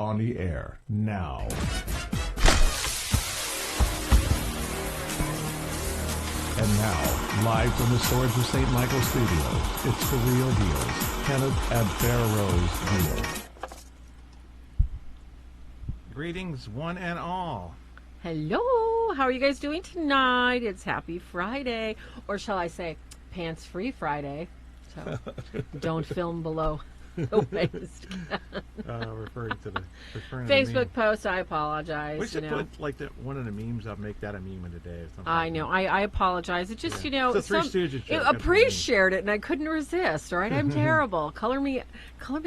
on the air now. And now, live from the Swords of St. Michael Studios, it's The Real Deals, Kenneth and Pharaoh's Deal. Greetings, one and all. Hello, how are you guys doing tonight? It's Happy Friday, or shall I say, Pants-Free Friday. So don't film below the waist. Referring to the Facebook post, I apologize. We should put like one of the memes up, make that a meme of the day or something. I know, I apologize. It just, it's a Three Stooges joke. Appreciated it, and I couldn't resist. All right, I'm terrible. Color me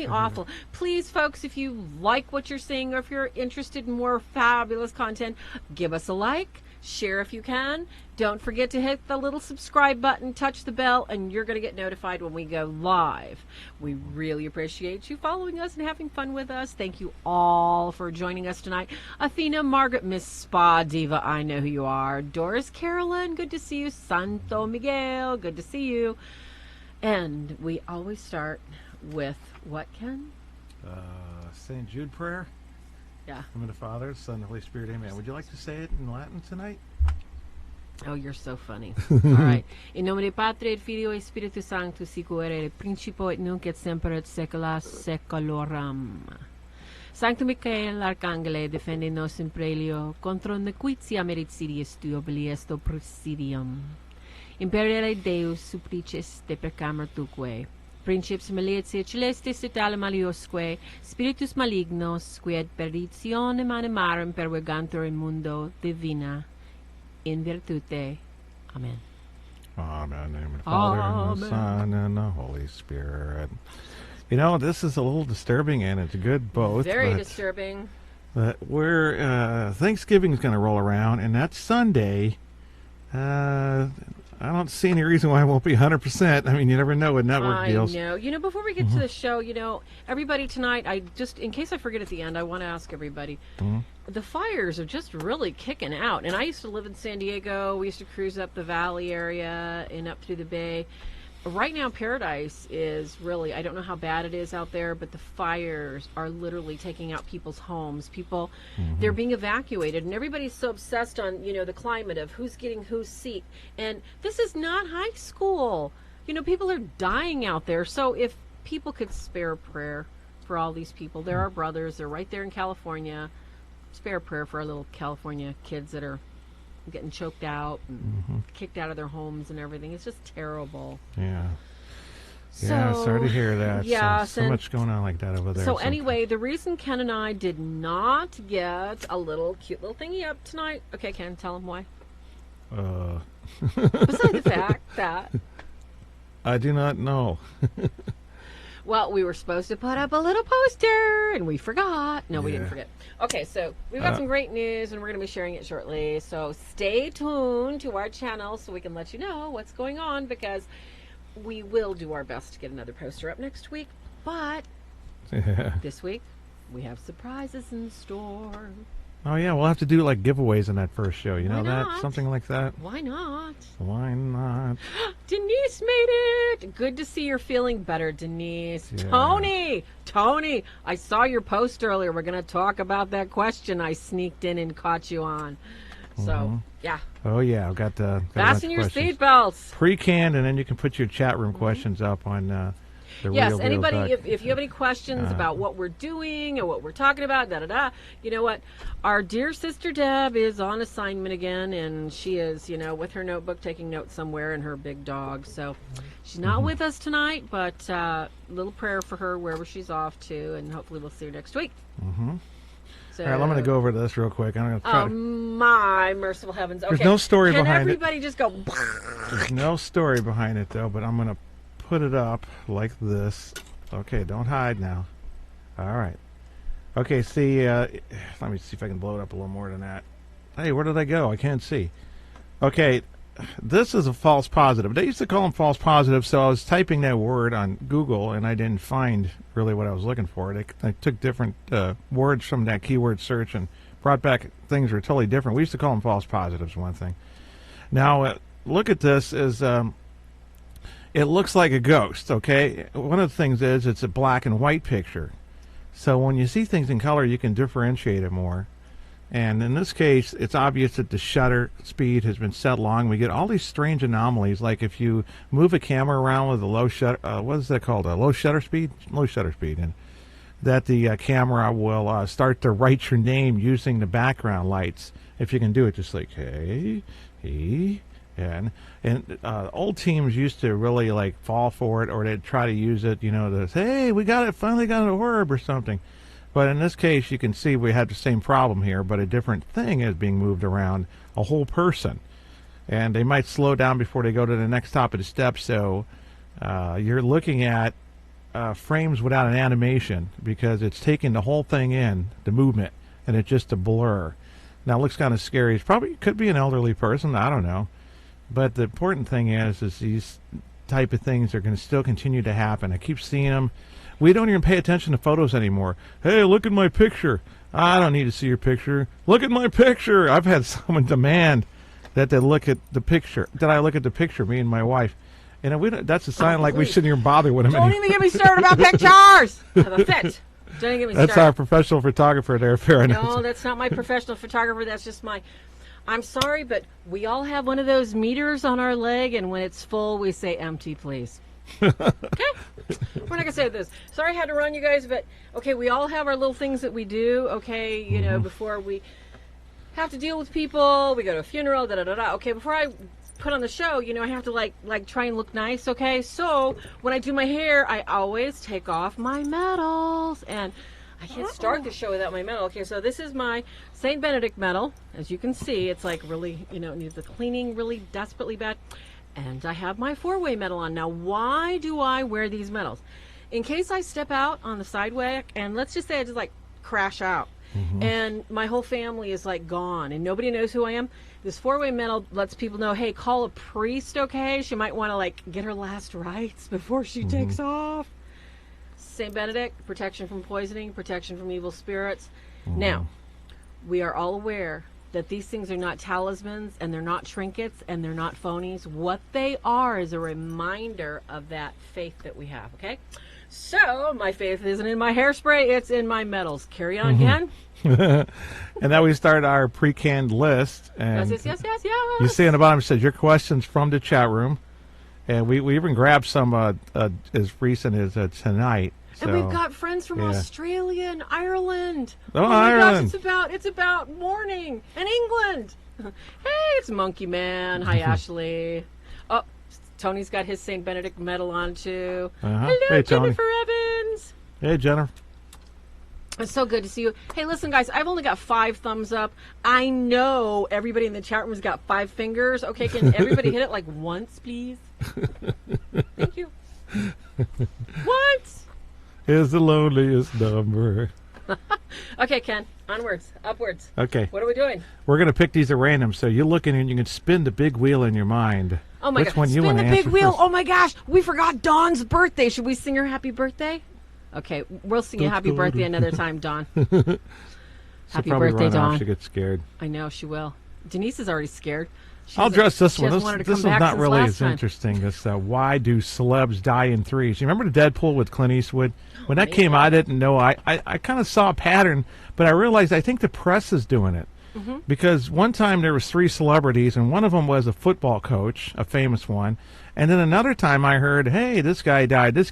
awful. Please, folks, if you like what you're seeing, or if you're interested in more fabulous content, give us a like. Share if you can. Don't forget to hit the little subscribe button, touch the bell, and you're going to get notified when we go live. We really appreciate you following us and having fun with us. Thank you all for joining us tonight. Athena, Margaret, Miss Spa Diva, I know who you are. Doris Carolyn, good to see you. Santo Miguel, good to see you. And we always start with what, Ken? St. Jude Prayer. Yeah. In the name of the Father, Son, and the Holy Spirit, amen. Would you like to say it in Latin tonight? Oh, you're so funny. All right. In nome Dei Patri et Filio et Spiritus Sanctus, sic et principio et nunc et semper et saecula saeculorum. Sanctum Michael, Arcangele, defende nos in prelio, contra nequitia meritidiis tu obliesto presidium. Imperiale Deus supplices de precamur tuque. Princips malitia celestis et ale maliosque, spiritus malignos, qui ad perditionem animarum pervegantur in mundo divina, in virtute. Amen. Amen. In the name of the Father, and the Son, and the Holy Spirit. You know, this is a little disturbing, and it's good both. Very disturbing. But we're, Thanksgiving's going to roll around, and that's Sunday. I don't see any reason why it won't be 100%. I mean, you never know with network deals. I know. Before we get to the show, everybody tonight, in case I forget at the end, I want to ask everybody, the fires are just really kicking out. And I used to live in San Diego. We used to cruise up the valley area and up through the bay. Right now, Paradise is really, I don't know how bad it is out there, but the fires are literally taking out people's homes. People, they're being evacuated, and everybody's so obsessed on, the climate of who's getting whose seat. And this is not high school. People are dying out there. So if people could spare a prayer for all these people, they're our brothers. They're right there in California. Spare a prayer for our little California kids that are getting choked out and kicked out of their homes and everything. It's just terrible. Yeah. Sorry to hear that. Yeah, so much going on like that over there. So anyway, the reason Ken and I did not get a cute little thingy up tonight. Okay, Ken, tell them why. Besides the fact that I do not know. Well, we were supposed to put up a little poster, and we forgot. No, we didn't forget. Okay, so we've got some great news, and we're going to be sharing it shortly. So stay tuned to our channel so we can let you know what's going on, because we will do our best to get another poster up next week. But this week, we have surprises in store. Oh, yeah, we'll have to do like giveaways in that first show. You know that? Something like that? Why not? Why not? Denise made it. Good to see you're feeling better, Denise. Yeah. Tony, I saw your post earlier. We're going to talk about that question I sneaked in and caught you on. So, yeah. Oh, yeah, I've got fasten your seatbelts. Pre-canned, and then you can put your chat room questions up on yes, anybody, if you have any questions about what we're doing or what we're talking about, you know what? Our dear sister Deb is on assignment again, and she is, with her notebook taking notes somewhere and her big dog. So she's not with us tonight, but little prayer for her wherever she's off to, and hopefully we'll see her next week. So, all right, I'm going to go over this real quick. I'm going to try my merciful heavens. Okay. There's no story behind it. Can everybody just go? There's no story behind it, though, but I'm going to put it up like this. Okay, don't hide now. All right. Okay, see, let me see if I can blow it up a little more than that. Hey, where did I go? I can't see. Okay, this is a false positive. They used to call them false positives, so I was typing that word on Google, and I didn't find really what I was looking for. I took different words from that keyword search and brought back things that were totally different. We used to call them false positives, one thing. Now, look at this as... it looks like a ghost, okay? One of the things is it's a black and white picture. So when you see things in color, you can differentiate it more. And in this case, it's obvious that the shutter speed has been set long. We get all these strange anomalies, like if you move a camera around with a low shutter, what is that called? A low shutter speed? Low shutter speed. And that the camera will start to write your name using the background lights. If you can do it, just like, hey, and old teams used to really like fall for it, or they'd try to use it, to say, hey, we finally got an orb or something. But in this case, you can see we had the same problem here, but a different thing is being moved around, a whole person. And they might slow down before they go to the next top of the step, so you're looking at frames without an animation because it's taking the whole thing in, the movement, and it's just a blur. Now, it looks kind of scary. It could be an elderly person, I don't know. But the important thing is these type of things are going to still continue to happen. I keep seeing them. We don't even pay attention to photos anymore. Hey, look at my picture. I don't need to see your picture. Look at my picture. I've had someone demand that they look at the picture. That I look at the picture, me and my wife. And that's a sign we shouldn't even bother with them anymore. Don't even get me started about pictures. I have a fit. Don't even get me started. That's our professional photographer there, fair enough. No, that's not my professional photographer. That's just I'm sorry, but we all have one of those meters on our leg, and when it's full, we say empty, please. Okay? We're not going to say this. Sorry I had to run, you guys, but, okay, we all have our little things that we do, okay, before we have to deal with people, we go to a funeral, da-da-da-da. Okay, before I put on the show, I have to, like try and look nice, okay? So, when I do my hair, I always take off my medals, and I can't start the show without my medal. Okay, so this is my St. Benedict medal. As you can see, it's like really, needs the cleaning really desperately bad. And I have my 4-way medal on. Now, why do I wear these medals? In case I step out on the sidewalk, and let's just say I just crash out, and my whole family is gone, and nobody knows who I am. This 4-way medal lets people know, hey, call a priest, okay? She might want to get her last rites before she takes off. St. Benedict, protection from poisoning, protection from evil spirits. Now, we are all aware that these things are not talismans, and they're not trinkets, and they're not phonies. What they are is a reminder of that faith that we have, okay? So, my faith isn't in my hairspray, it's in my medals. Carry on, Ken. And now we start our pre-canned list. And Yes. You see on the bottom, it says your questions from the chat room. And we even grabbed some as recent as tonight. So, and we've got friends from Australia and Ireland. Oh my Ireland. Gosh, it's about morning and England. Hey, it's Monkey Man. Hi, Ashley. Oh, Tony's got his St. Benedict medal on too. Hello, hey, Jennifer Evans. Hey, Jennifer. It's so good to see you. Hey, listen, guys, I've only got 5 thumbs up. I know everybody in the chat room has got 5 fingers. Okay, can everybody hit it once, please? Thank you. Once is the loneliest number. Okay, Ken, onwards, upwards. Okay. What are we doing? We're going to pick these at random, so you look in and you can spin the big wheel in your mind. Oh, my gosh. Spin the big wheel. First? Oh, my gosh. We forgot Dawn's birthday. Should we sing her happy birthday? Okay, we'll sing you happy birthday another time, Dawn. Happy birthday, Dawn. She gets scared. I know, she will. Denise is already scared. I'll address this one. This is not really as interesting. This why do celebs die in threes? You remember the Deadpool with Clint Eastwood? When that came out, I didn't know. I kind of saw a pattern, but I realized I think the press is doing it. Because one time there was 3 celebrities, and one of them was a football coach, a famous one. And then another time I heard, hey, this guy died, and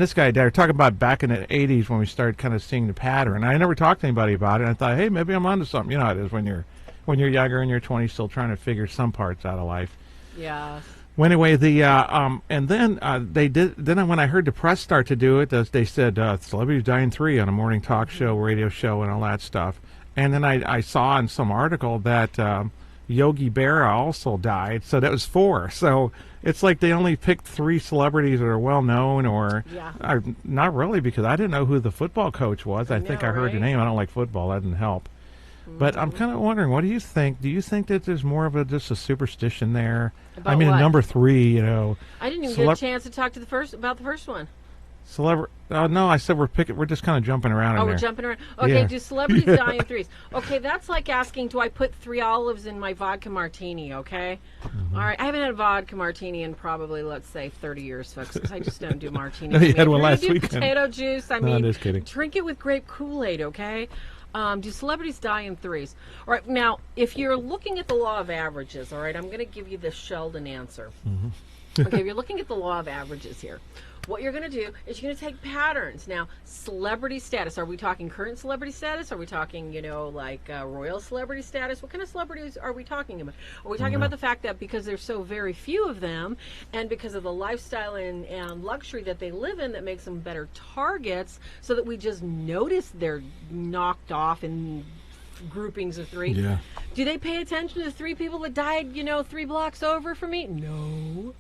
this guy died. We're talking about back in the 80s when we started kind of seeing the pattern. I never talked to anybody about it. I thought, hey, maybe I'm onto something. You know how it is when you're younger in your 20s, still trying to figure some parts out of life. Yeah. Well, anyway, and then they did. Then when I heard the press start to do it, they said celebrities die in 3 on a morning talk show, radio show, and all that stuff. And then I saw in some article that Yogi Berra also died, so that was 4. So it's like they only picked 3 celebrities that are well known, or not really, because I didn't know who the football coach was. I think I heard the name. I don't like football. That didn't help. But I'm kind of wondering, what do you think? Do you think that there's more of just a superstition there? About what? Number 3, I didn't even get a chance to talk to about the first one. Oh no, I said we're just kind of jumping around. Oh, in we're there. jumping around. Okay, Yeah. do celebrities die in threes? Okay, that's like asking, do I put 3 olives in my vodka martini? Okay, all right. I haven't had a vodka martini in probably, let's say, 30 years, folks, because I just don't do martinis. You had one If you're last gonna do weekend. Potato juice. No, I'm just kidding. Drink it with grape Kool-Aid. Okay. Do celebrities die in threes? All right. Now, if you're looking at the law of averages, all right, I'm going to give you the Sheldon answer. Okay, if you're looking at the law of averages here, what you're going to do is you're going to take patterns. Now, celebrity status. Are we talking current celebrity status? Are we talking, like royal celebrity status? What kind of celebrities are we talking about? Are we talking about the fact that because there's so very few of them and because of the lifestyle and luxury that they live in that makes them better targets so that we just notice they're knocked off in groupings of 3? Yeah. Do they pay attention to the 3 people that died, 3 blocks over from me? No.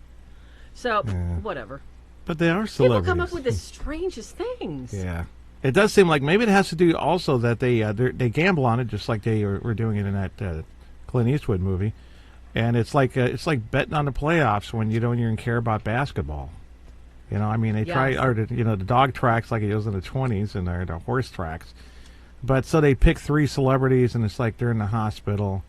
So, whatever. But they are celebrities. People come up with the strangest things. Yeah. It does seem like maybe it has to do also that they gamble on it, just like they were doing it in that Clint Eastwood movie, and it's like betting on the playoffs when you don't even care about basketball. They try the dog tracks like it was in the 20s and the horse tracks, but so they pick 3 celebrities and it's like they're in the hospital.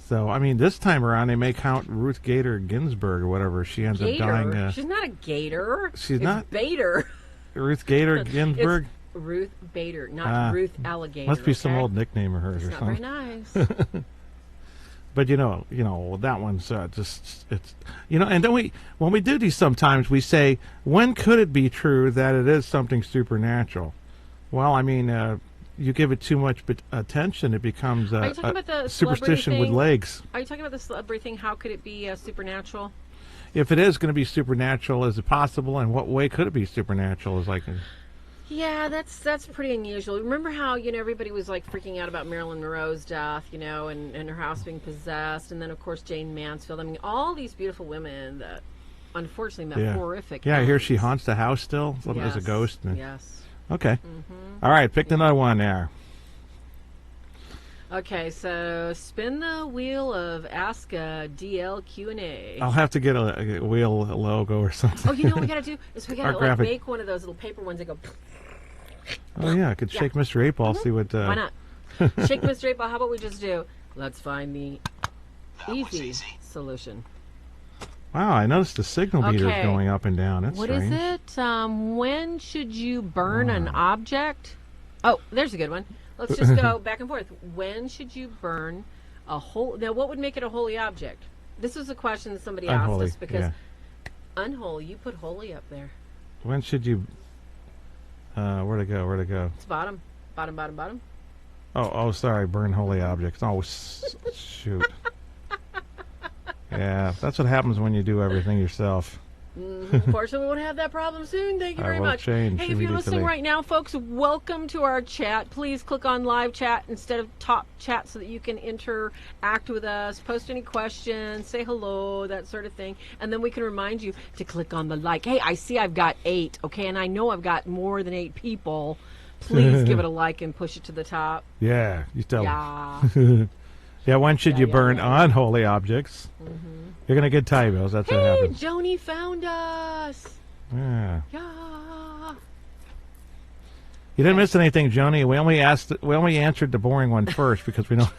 So, this time around, they may count Ruth Gator Ginsburg or whatever. She ends up dying. She's not a gator. She's it's not? Bader. Ruth Gator Ginsburg? It's Ruth Bader, not Ruth Alligator. Must be some old nickname of hers it's or not something. Very nice. But, that one's just, it's, and then when we do these sometimes, we say, when could it be true that it is something supernatural? Well, you give it too much attention, it becomes a superstition with legs. Are you talking about the celebrity thing? How could it be supernatural? If it is going to be supernatural, is it possible? And what way could it be supernatural? Yeah, that's pretty unusual. Remember how everybody was like freaking out about Marilyn Monroe's death, and her house being possessed, and then of course Jane Mansfield. All these beautiful women that unfortunately met horrific. Yeah, I hear she haunts the house still as a ghost. Yes. Okay. All right, pick another one there. Okay, so spin the wheel of Ask a DL Q&A. I'll have to get a wheel logo or something. Oh, what we got to do is we got to make one of those little paper ones that go... Oh, yeah, I could shake Mr. 8-Ball, see what... Why not? Shake Mr. 8-Ball, how about we just do, let's find the easy solution. Wow, I noticed the signal meter is going up and down. That's strange. What is it? When should you burn an object? Oh, there's a good one. Let's just go back and forth. When should you burn a holy... Now, what would make it a holy object? This is a question that somebody asked us because unholy, you put holy up there. When should you... where'd it go? It's bottom. Bottom. Oh, sorry, burn holy objects. Oh, shoot. Yeah, that's what happens when you do everything yourself. Unfortunately, we won't have that problem soon. Thank you very much. Hey, if you're listening right now, folks, welcome to our chat. Please click on live chat instead of top chat so that you can interact with us, post any questions, say hello, that sort of thing. And then we can remind you to click on the like. Hey, I see I've got 8, okay? And I know I've got more than 8 people. Please give it a like and push it to the top. Yeah, you tell them. Yeah, when should you burn unholy objects? You're going to get tie bills. That's what happens. Hey, Joni found us. Yeah. You didn't miss anything, Joni. We only answered the boring one first because we know.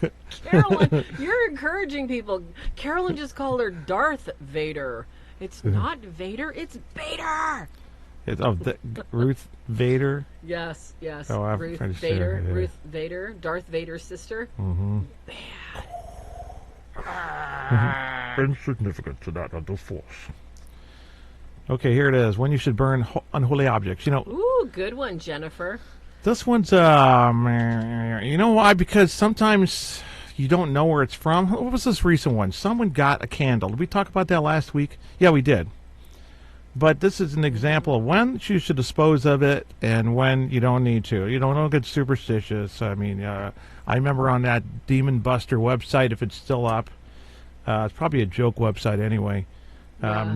Carolyn, you're encouraging people. Carolyn just called her Darth Vader. It's not Vader, it's Vader. It's Ruth Vader. Yes. Oh, Ruth Vader. Sure, yeah. Ruth Vader, Darth Vader's sister. Insignificant to that of the Force. Okay, here it is. When you should burn unholy objects. Ooh, good one, Jennifer. This one's, you know why? Because sometimes you don't know where it's from. What was this recent one? Someone got a candle. Did we talk about that last week? Yeah, we did. But this is an example of when you should dispose of it and when you don't need to. You don't get superstitious. I remember on that Demon Buster website, if it's still up, it's probably a joke website anyway.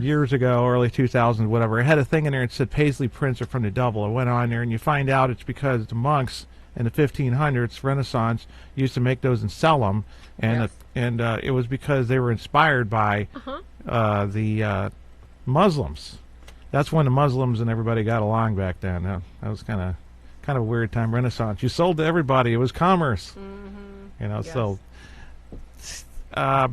Years ago, early 2000s, whatever, it had a thing in there that said Paisley prints are from the devil. I went on there and you find out it's because the monks in the 1500s, Renaissance, used to make those and sell them, and it was because they were inspired by the Muslims. That's when the Muslims and everybody got along back then. That was kind of a weird time. Renaissance. You sold to everybody. It was commerce. Mm-hmm. You know, Yes. so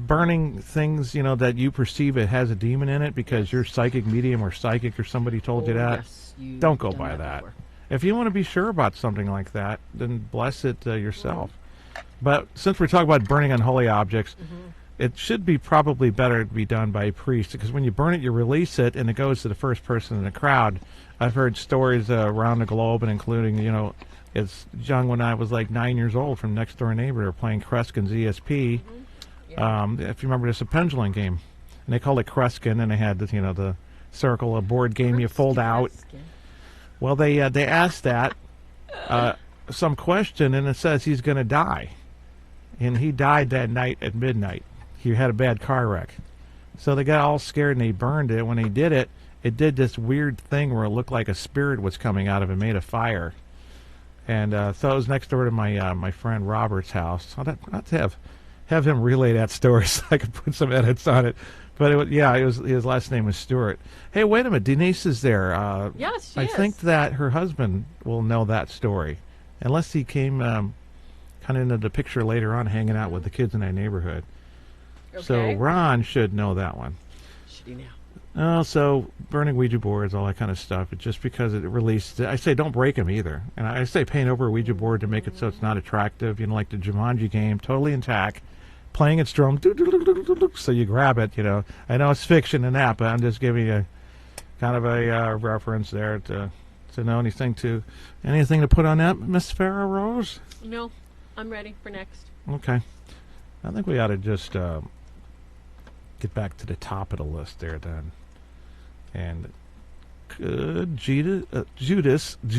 burning things, that you perceive it has a demon in it because you're psychic medium or psychic or somebody told you that. Yes, you've Don't go done by that. before. If you want to be sure about something like that, then bless it yourself. But since we're talking about burning unholy objects, it should be probably better to be done by a priest, because when you burn it, you release it, and it goes to the first person in the crowd. I've heard stories around the globe, and including, it's young when I was like 9 years old from next door neighbor playing Kreskin's ESP. If you remember, this a pendulum game, and they called it Kreskin, and they had the circle, a board game you fold out. Well, they asked that some question, and it says he's going to die, and he died that night at midnight. He had a bad car wreck, so they got all scared and they burned it. When they did it, it did this weird thing where it looked like a spirit was coming out of it, made of fire. And so it was next door to my friend Robert's house. I'll have to have him relay that story so I could put some edits on it. But his last name was Stewart. Hey, wait a minute, Denise is there. Yes, she I is. think that her husband will know that story, unless he came kind of into the picture later on, hanging out with the kids in that neighborhood. Okay. So Ron should know that one. Should he now? So burning Ouija boards, all that kind of stuff. It's just because it released. I say don't break them either, and I say paint over a Ouija board to make it so it's not attractive. Like the Jumanji game, totally intact, playing its drum, so you grab it. I know it's fiction and that, but I'm just giving you kind of a reference there to know anything to put on that, Miss Farrah Rose. No, I'm ready for next. Okay, I think we ought to just get back to the top of the list there then. And Judas.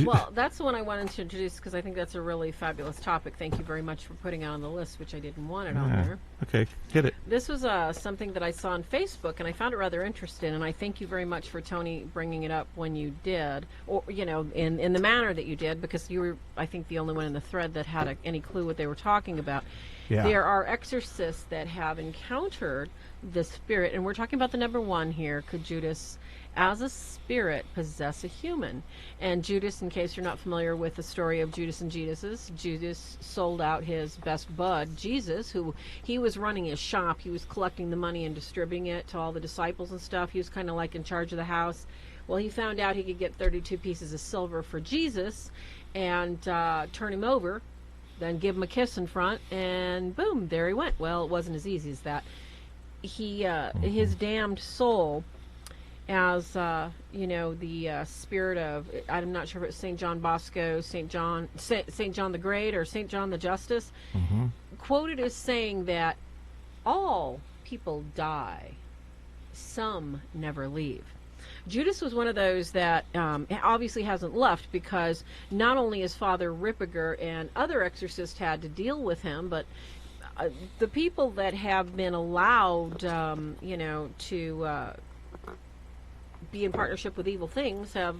Well, that's the one I wanted to introduce because I think that's a really fabulous topic. Thank you very much for putting it on the list, which I didn't want it on there. Okay, hit it. This was something that I saw on Facebook, and I found it rather interesting, and I thank you very much for, Tony, bringing it up when you did, or, in the manner that you did, because you were, I think, the only one in the thread that had any clue what they were talking about. Yeah. There are exorcists that have encountered the spirit, and we're talking about the number one here. Could Judas, as a spirit, possess a human? And Judas, in case you're not familiar with the story of Judas and Judas, Judas sold out his best bud, Jesus, who he was running his shop. He was collecting the money and distributing it to all the disciples and stuff. He was kind of like in charge of the house. Well, he found out he could get 32 pieces of silver for Jesus and turn him over, then give him a kiss in front, and boom, there he went. Well, it wasn't as easy as that. His damned soul, as the spirit of, I'm not sure if it's St. John Bosco, St. John the Great, or St. John the Justice, quoted as saying that all people die, some never leave. Judas was one of those that obviously hasn't left, because not only his father Ripperger and other exorcists had to deal with him, but the people that have been allowed, to be in partnership with evil things have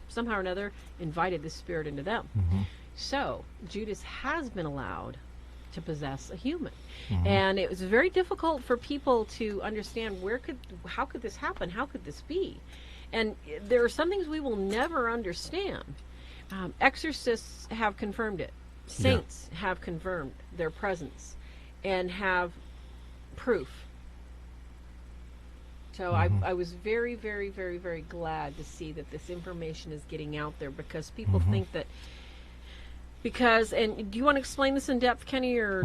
somehow or another invited the spirit into them. So Judas has been allowed to possess a human, and it was very difficult for people to understand how could this happen? How could this be? And there are some things we will never understand. Exorcists have confirmed it. Saints have confirmed their presence and have proof. So I was very, very, very, very glad to see that this information is getting out there, because people think that and do you want to explain this in depth, Kenny, or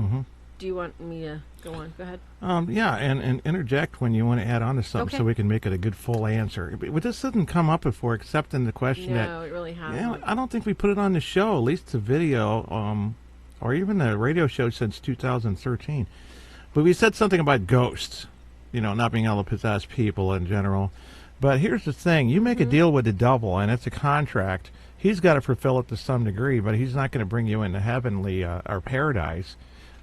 do you want me to go on? Go ahead. And interject when you want to add on to something, so we can make it a good full answer. But this hasn't come up before, except in the question No, it really hasn't. Yeah, I don't think we put it on the show, at least the video, or even the radio show since 2013. But we said something about ghosts, not being able to possess people in general. But here's the thing: you make a deal with the devil, and it's a contract. He's got to fulfill it to some degree, but he's not going to bring you into heavenly or paradise.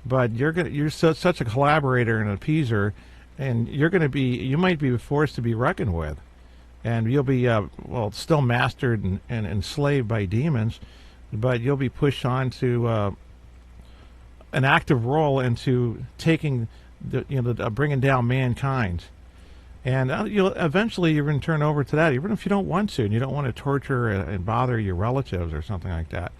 But you're such a collaborator and appeaser, and you might be forced to be reckoned with, and you'll be still mastered and enslaved by demons, but you'll be pushed on to an active role into taking bringing down mankind. And you'll eventually you're going to turn over to that, even if you don't want to, and you don't want to torture and bother your relatives or something like that.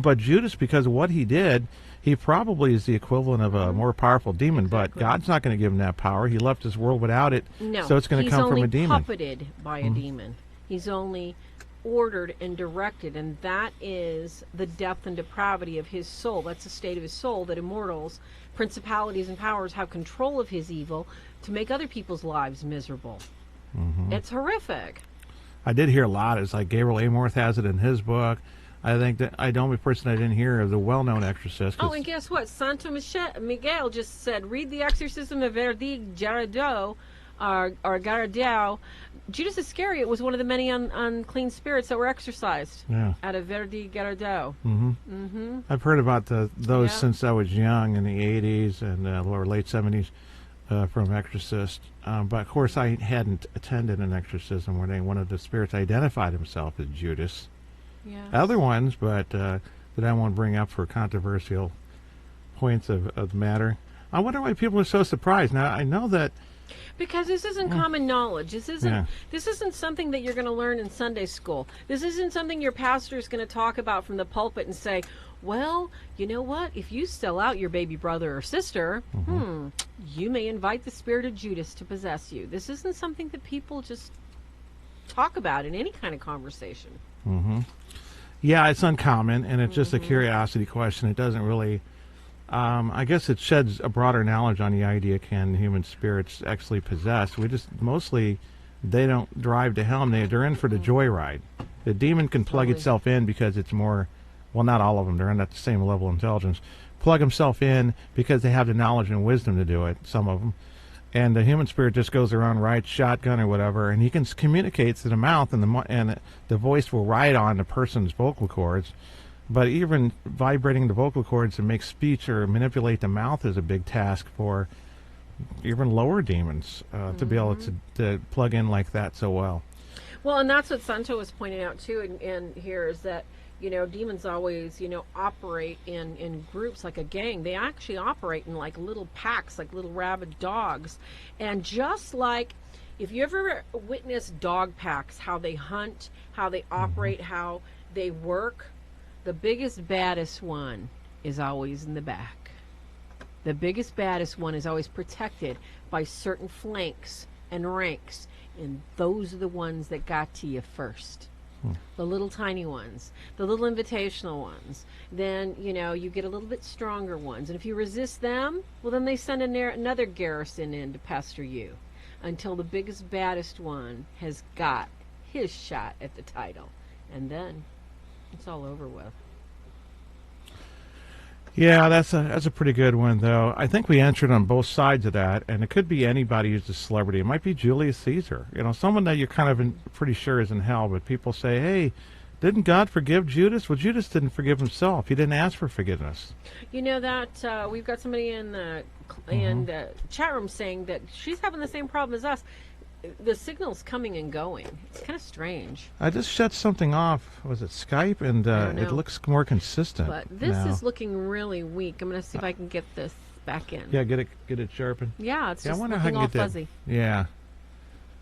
But Judas, because of what he did, he probably is the equivalent of a more powerful demon. Exactly. But God's not going to give him that power. He left this world without it, no, so it's going to come from a demon. He's only puppeted by a demon. He's only ordered and directed, and that is the depth and depravity of his soul. That's the state of his soul, that immortals, principalities, and powers have control of his evil to make other people's lives miserable. It's horrific. I did hear a lot. It's like Gabriel Amorth has it in his book. I think that the only person I didn't hear is the well-known exorcist. Oh, and guess what? Santo Miguel just said, read the Exorcism of Verdi Garado, or Garadao. Judas Iscariot was one of the many unclean spirits that were exorcised out of Verdi Garado. I've heard about those since I was young in the 80s and or late 70s from exorcists. But, of course, I hadn't attended an exorcism where one of the spirits identified himself as Judas. Yes. Other ones, but that I won't bring up for controversial points of the matter. I wonder why people are so surprised. Now, I know that... Because this isn't common knowledge. This isn't something that you're going to learn in Sunday school. This isn't something your pastor is going to talk about from the pulpit and say, well, you know what? If you sell out your baby brother or sister, you may invite the spirit of Judas to possess you. This isn't something that people just talk about in any kind of conversation. Yeah, it's uncommon, and it's just a curiosity question. It doesn't really... I guess it sheds a broader knowledge on the idea, can human spirits actually possess? We just, mostly, they don't drive to hell. They're in for the joyride. The demon can plug itself in because it's more, well, not all of them, they're at the same level of intelligence, plug himself in because they have the knowledge and wisdom to do it, some of them. And the human spirit just goes around, rides shotgun or whatever, and he can communicate to the mouth, and the voice will ride on the person's vocal cords. But even vibrating the vocal cords to make speech or manipulate the mouth is a big task for even lower demons to be able to plug in like that so well. Well, and that's what Santo was pointing out too, and here is that, demons always, operate in groups like a gang. They actually operate in like little packs, like little rabid dogs. And just like, if you ever witness dog packs, how they hunt, how they operate, how they work, the biggest, baddest one is always in the back. The biggest, baddest one is always protected by certain flanks and ranks, and those are the ones that got to you first. The little tiny ones, the little invitational ones. Then, you get a little bit stronger ones. And if you resist them, well, then they send another garrison in to pester you until the biggest, baddest one has got his shot at the title. And then it's all over with. Yeah, that's a pretty good one, though. I think we answered on both sides of that, and it could be anybody who's a celebrity. It might be Julius Caesar, someone that you're kind of pretty sure is in hell, but people say, hey, didn't God forgive Judas? Well, Judas didn't forgive himself. He didn't ask for forgiveness. That we've got somebody in the chat room saying that she's having the same problem as us. The signal's coming and going. It's kind of strange. I just shut something off. Was it Skype? And it looks more consistent. But this is looking really weak. I'm going to see if I can get this back in. Yeah, get it sharpened. Yeah, it's just looking all fuzzy. Yeah.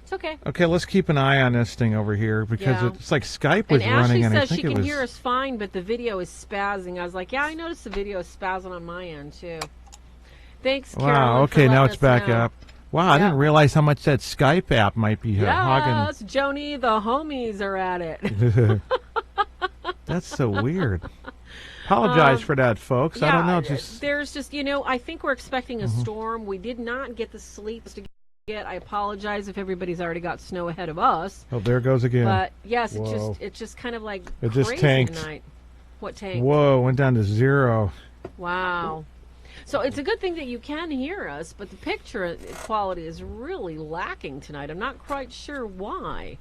It's okay. Okay, let's keep an eye on this thing over here because it's like Skype was running. And Ashley says she can hear us fine, but the video is spazzing. I was like, yeah, I noticed the video is spazzing on my end, too. Thanks, Carolyn. Wow, okay, now it's back up. Wow, I didn't realize how much that Skype app might be hogging. Yes, Joni, the homies are at it. That's so weird. Apologize for that, folks. I don't know. There's just, I think we're expecting a storm. We did not get the sleep to get. I apologize if everybody's already got snow ahead of us. Oh, there it goes again. But, yes, it's just kind of like it crazy just tanked. tonight. What tanked? Whoa, went down to 0. Wow. So it's a good thing that you can hear us, but the picture quality is really lacking tonight. I'm not quite sure why.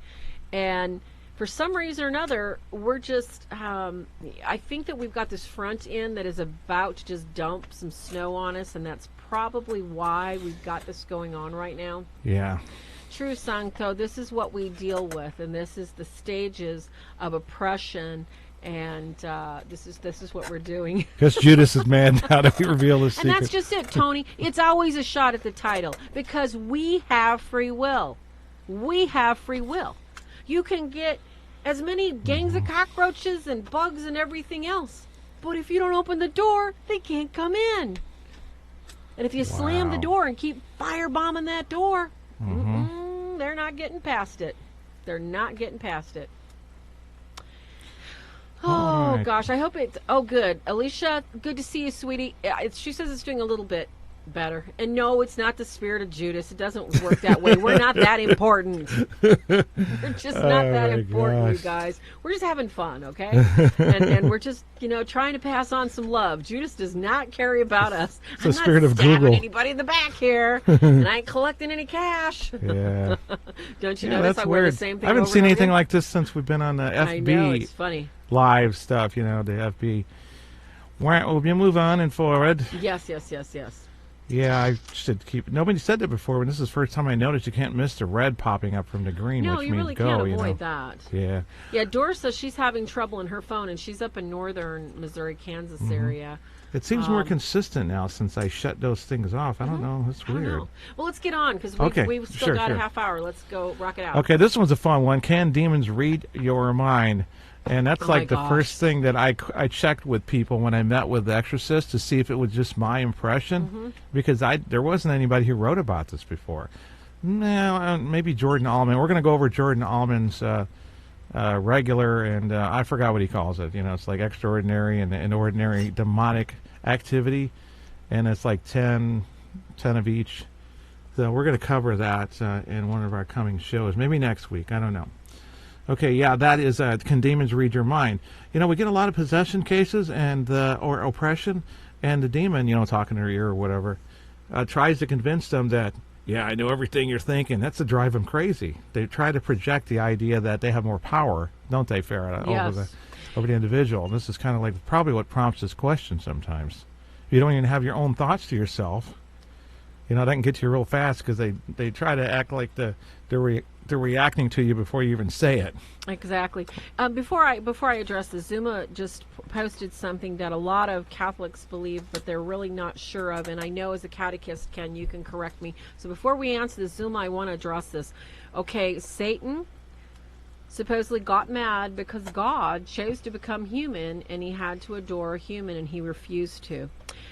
And for some reason or another, we're just, I think that we've got this front end that is about to just dump some snow on us, and that's probably why we've got this going on right now. Yeah. True, Sancto. This is what we deal with, and this is the stages of oppression And this is what we're doing. Because Judas is mad now that we reveal his secret. And that's just it, Tony. It's always a shot at the title because we have free will. We have free will. You can get as many gangs of cockroaches and bugs and everything else, but if you don't open the door, they can't come in. And if you slam the door and keep firebombing that door, they're not getting past it. They're not getting past it. Oh, right. Gosh, I hope it's... Oh, good. Alicia, good to see you, sweetie. She says it's doing a little bit better. And no, it's not the Spirit of Judas. It doesn't work that way. We're not that important. We're just not that important, you guys. We're just having fun, okay? and we're just, trying to pass on some love. Judas does not care about us. It's the Spirit of Google. I'm not stabbing anybody in the back here. And I ain't collecting any cash. Yeah. Don't you notice I wear the same thing I haven't over seen and anything over? like this since we've been on the FB. I know, it's funny. Live stuff, the FB. We'll move on and forward. Yes. Yeah, I should keep. Nobody said that before, but this is the first time I noticed you can't miss the red popping up from the green, no, which you means really go. Can't avoid that. Yeah. Yeah, Doris says she's having trouble in her phone, and she's up in northern Missouri, Kansas area. It seems more consistent now since I shut those things off. I don't know. That's weird. I don't know. Well, let's get on because we've still got a half hour. Let's go rock it out. Okay, this one's a fun one. Can demons read your mind? And that's the first thing that I checked with people when I met with the exorcist to see if it was just my impression, because there wasn't anybody who wrote about this before. No, maybe Jordan Allman. We're going to go over Jordan Allman's regular, and I forgot what he calls it. It's like extraordinary and ordinary demonic activity, and it's like 10 of each. So we're going to cover that in one of our coming shows, maybe next week. I don't know. Okay, yeah, that is, can demons read your mind? We get a lot of possession cases and or oppression, and the demon, talking to your ear or whatever, tries to convince them that, yeah, I know everything you're thinking. That's to drive them crazy. They try to project the idea that they have more power, don't they, Farrah, over the individual. And this is kind of like probably what prompts this question sometimes. You don't even have your own thoughts to yourself. That can get you real fast because they try to act like they're reacting to you before you even say it. Exactly. Before I address this, Zuma just posted something that a lot of Catholics believe, but they're really not sure of. And I know as a catechist, Ken, you can correct me. So before we answer this, Zuma, I want to address this. Okay, Satan supposedly got mad because God chose to become human, and he had to adore a human, and he refused to.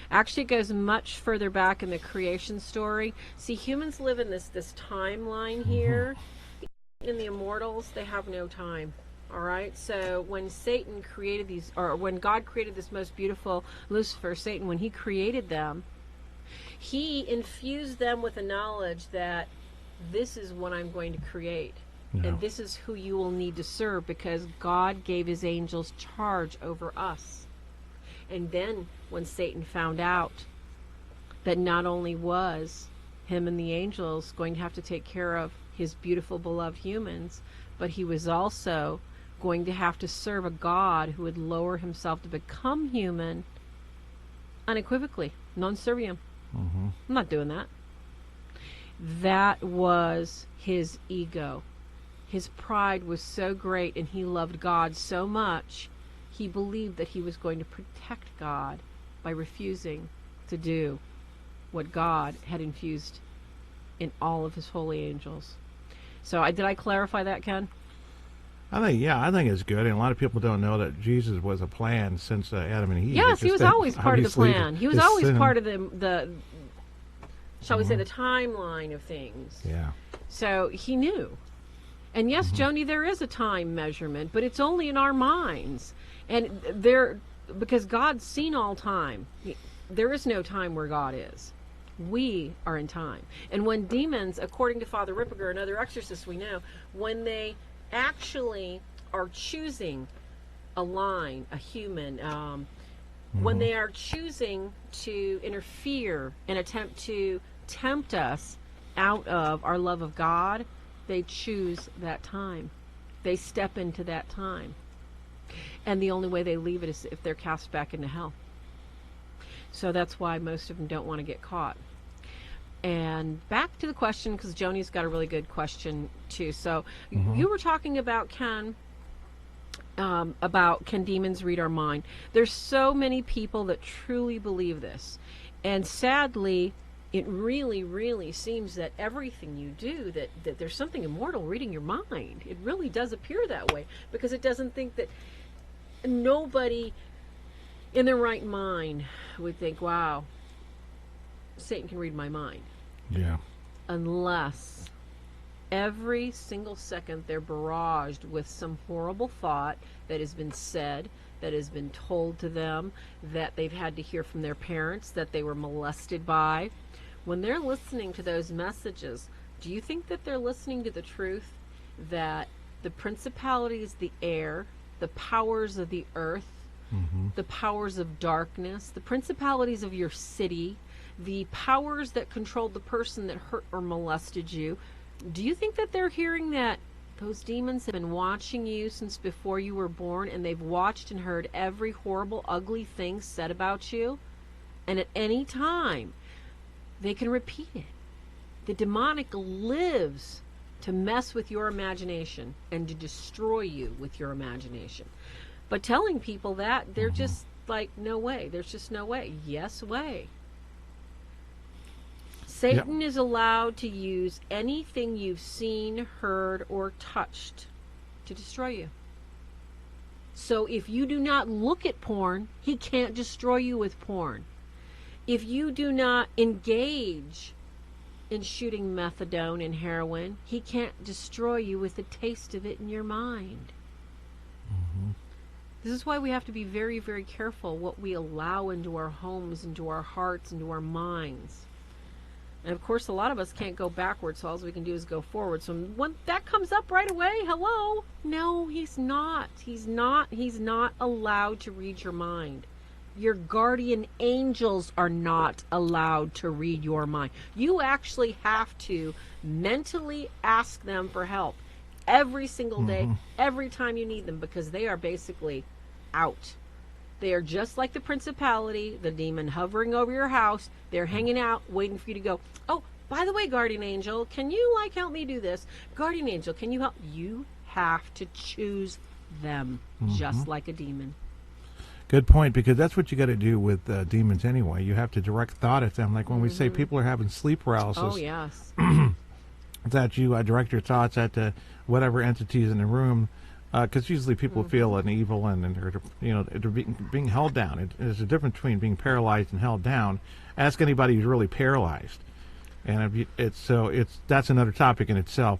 Actually, it goes much further back in the creation story. See, humans live in this timeline here. In the immortals, they have no time. All right? So when Satan created these, or when God created this most beautiful Lucifer, Satan, when he created them, he infused them with a knowledge that this is what I'm going to create. No. And this is who you will need to serve, because God gave his angels charge over us. And then when Satan found out that not only was him and the angels going to have to take care of his beautiful, beloved humans, but he was also going to have to serve a God who would lower himself to become human unequivocally, non serviam. I'm not doing that. That was his ego. His pride was so great, and he loved God so much, he believed that he was going to protect God by refusing to do what God had infused in all of his holy angels. So did I clarify that, Ken? I think it's good, and a lot of people don't know that Jesus was a plan since Adam and Eve. Yes, he was always part of the plan. He was always part of the shall we say, the timeline of things. Yeah. So he knew. And yes, Joni, there is a time measurement, but it's only in our minds. And because God's seen all time. There is no time where God is. We are in time. And when demons, according to Father Ripperger and other exorcists we know, when they actually are choosing a line, a human, when they are choosing to interfere and attempt to tempt us out of our love of God, they choose that time. They step into that time. And the only way they leave it is if they're cast back into hell. So that's why most of them don't want to get caught. And back to the question, because Joni's got a really good question too. So you were talking about, Ken, about can demons read our mind. There's so many people that truly believe this. And sadly, it really, really seems that everything you do, that there's something immortal reading your mind. It really does appear that way, because it doesn't think that nobody in their right mind would think, wow, Satan can read my mind. Yeah. Unless every single second they're barraged with some horrible thought that has been said, that has been told to them, that they've had to hear from their parents, that they were molested by. When they're listening to those messages, do you think that they're listening to the truth that the principalities, the air, the powers of the earth, the powers of darkness, the principalities of your city, the powers that controlled the person that hurt or molested you, do you think that they're hearing that those demons have been watching you since before you were born, and they've watched and heard every horrible, ugly thing said about you? And at any time, they can repeat it. The demonic lives to mess with your imagination and to destroy you with your imagination. But telling people that, they're just like, no way. There's just no way. Yes way. Satan is allowed to use anything you've seen, heard, or touched to destroy you. So if you do not look at porn, he can't destroy you with porn. If you do not engage in shooting methadone and heroin, he can't destroy you with the taste of it in your mind. This is why we have to be very, very careful what we allow into our homes, into our hearts, into our minds. And of course, a lot of us can't go backwards, so all we can do is go forward. So when that comes up right away, hello? No, he's not. He's not allowed to read your mind. Your guardian angels are not allowed to read your mind. You actually have to mentally ask them for help every single day, every time you need them, because they are basically out. They are just like the principality, the demon hovering over your house. They're hanging out, waiting for you to go, oh, by the way, guardian angel, can you help me do this? Guardian angel, can you help? You have to choose them, just like a demon. Good point, because that's what you got to do with demons anyway. You have to direct thought at them. Like when we say people are having sleep paralysis. Oh, yes. That you direct your thoughts at whatever entities in the room, because usually people feel an evil and they're being held down. There's a difference between being paralyzed and held down. Ask anybody who's really paralyzed, and that's another topic in itself.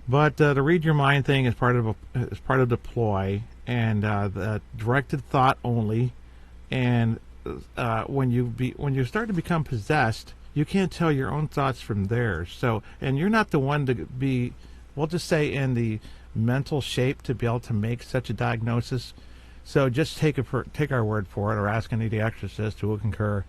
But the read your mind thing is part of the ploy, and the directed thought only. And when you start to become possessed, you can't tell your own thoughts from theirs. So, and you're not the one to be, we'll just say, in the mental shape to be able to make such a diagnosis. So just take our word for it, or ask any of the exorcists who will concur.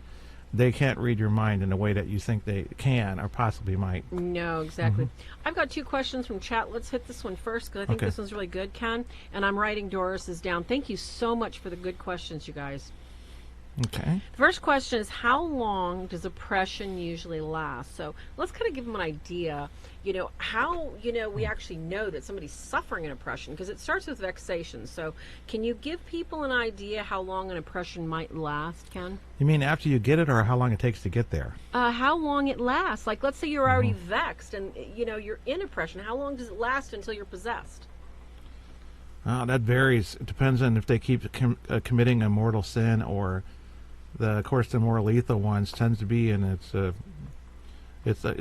They can't read your mind in a way that you think they can or possibly might. No, exactly. I've got 2 questions from chat. Let's hit this one first, because I think this one's really good, Ken. And I'm writing Doris's down. Thank you so much for the good questions, you guys. Okay. The first question is, how long does oppression usually last? So let's kind of give them an idea, how, we actually know that somebody's suffering an oppression, because it starts with vexation. So can you give people an idea how long an oppression might last, Ken? You mean after you get it, or how long it takes to get there? How long it lasts. Like, let's say you're already vexed and, you're in oppression. How long does it last until you're possessed? That varies. It depends on if they keep committing a mortal sin, or of course, the more lethal ones tends to be, and it's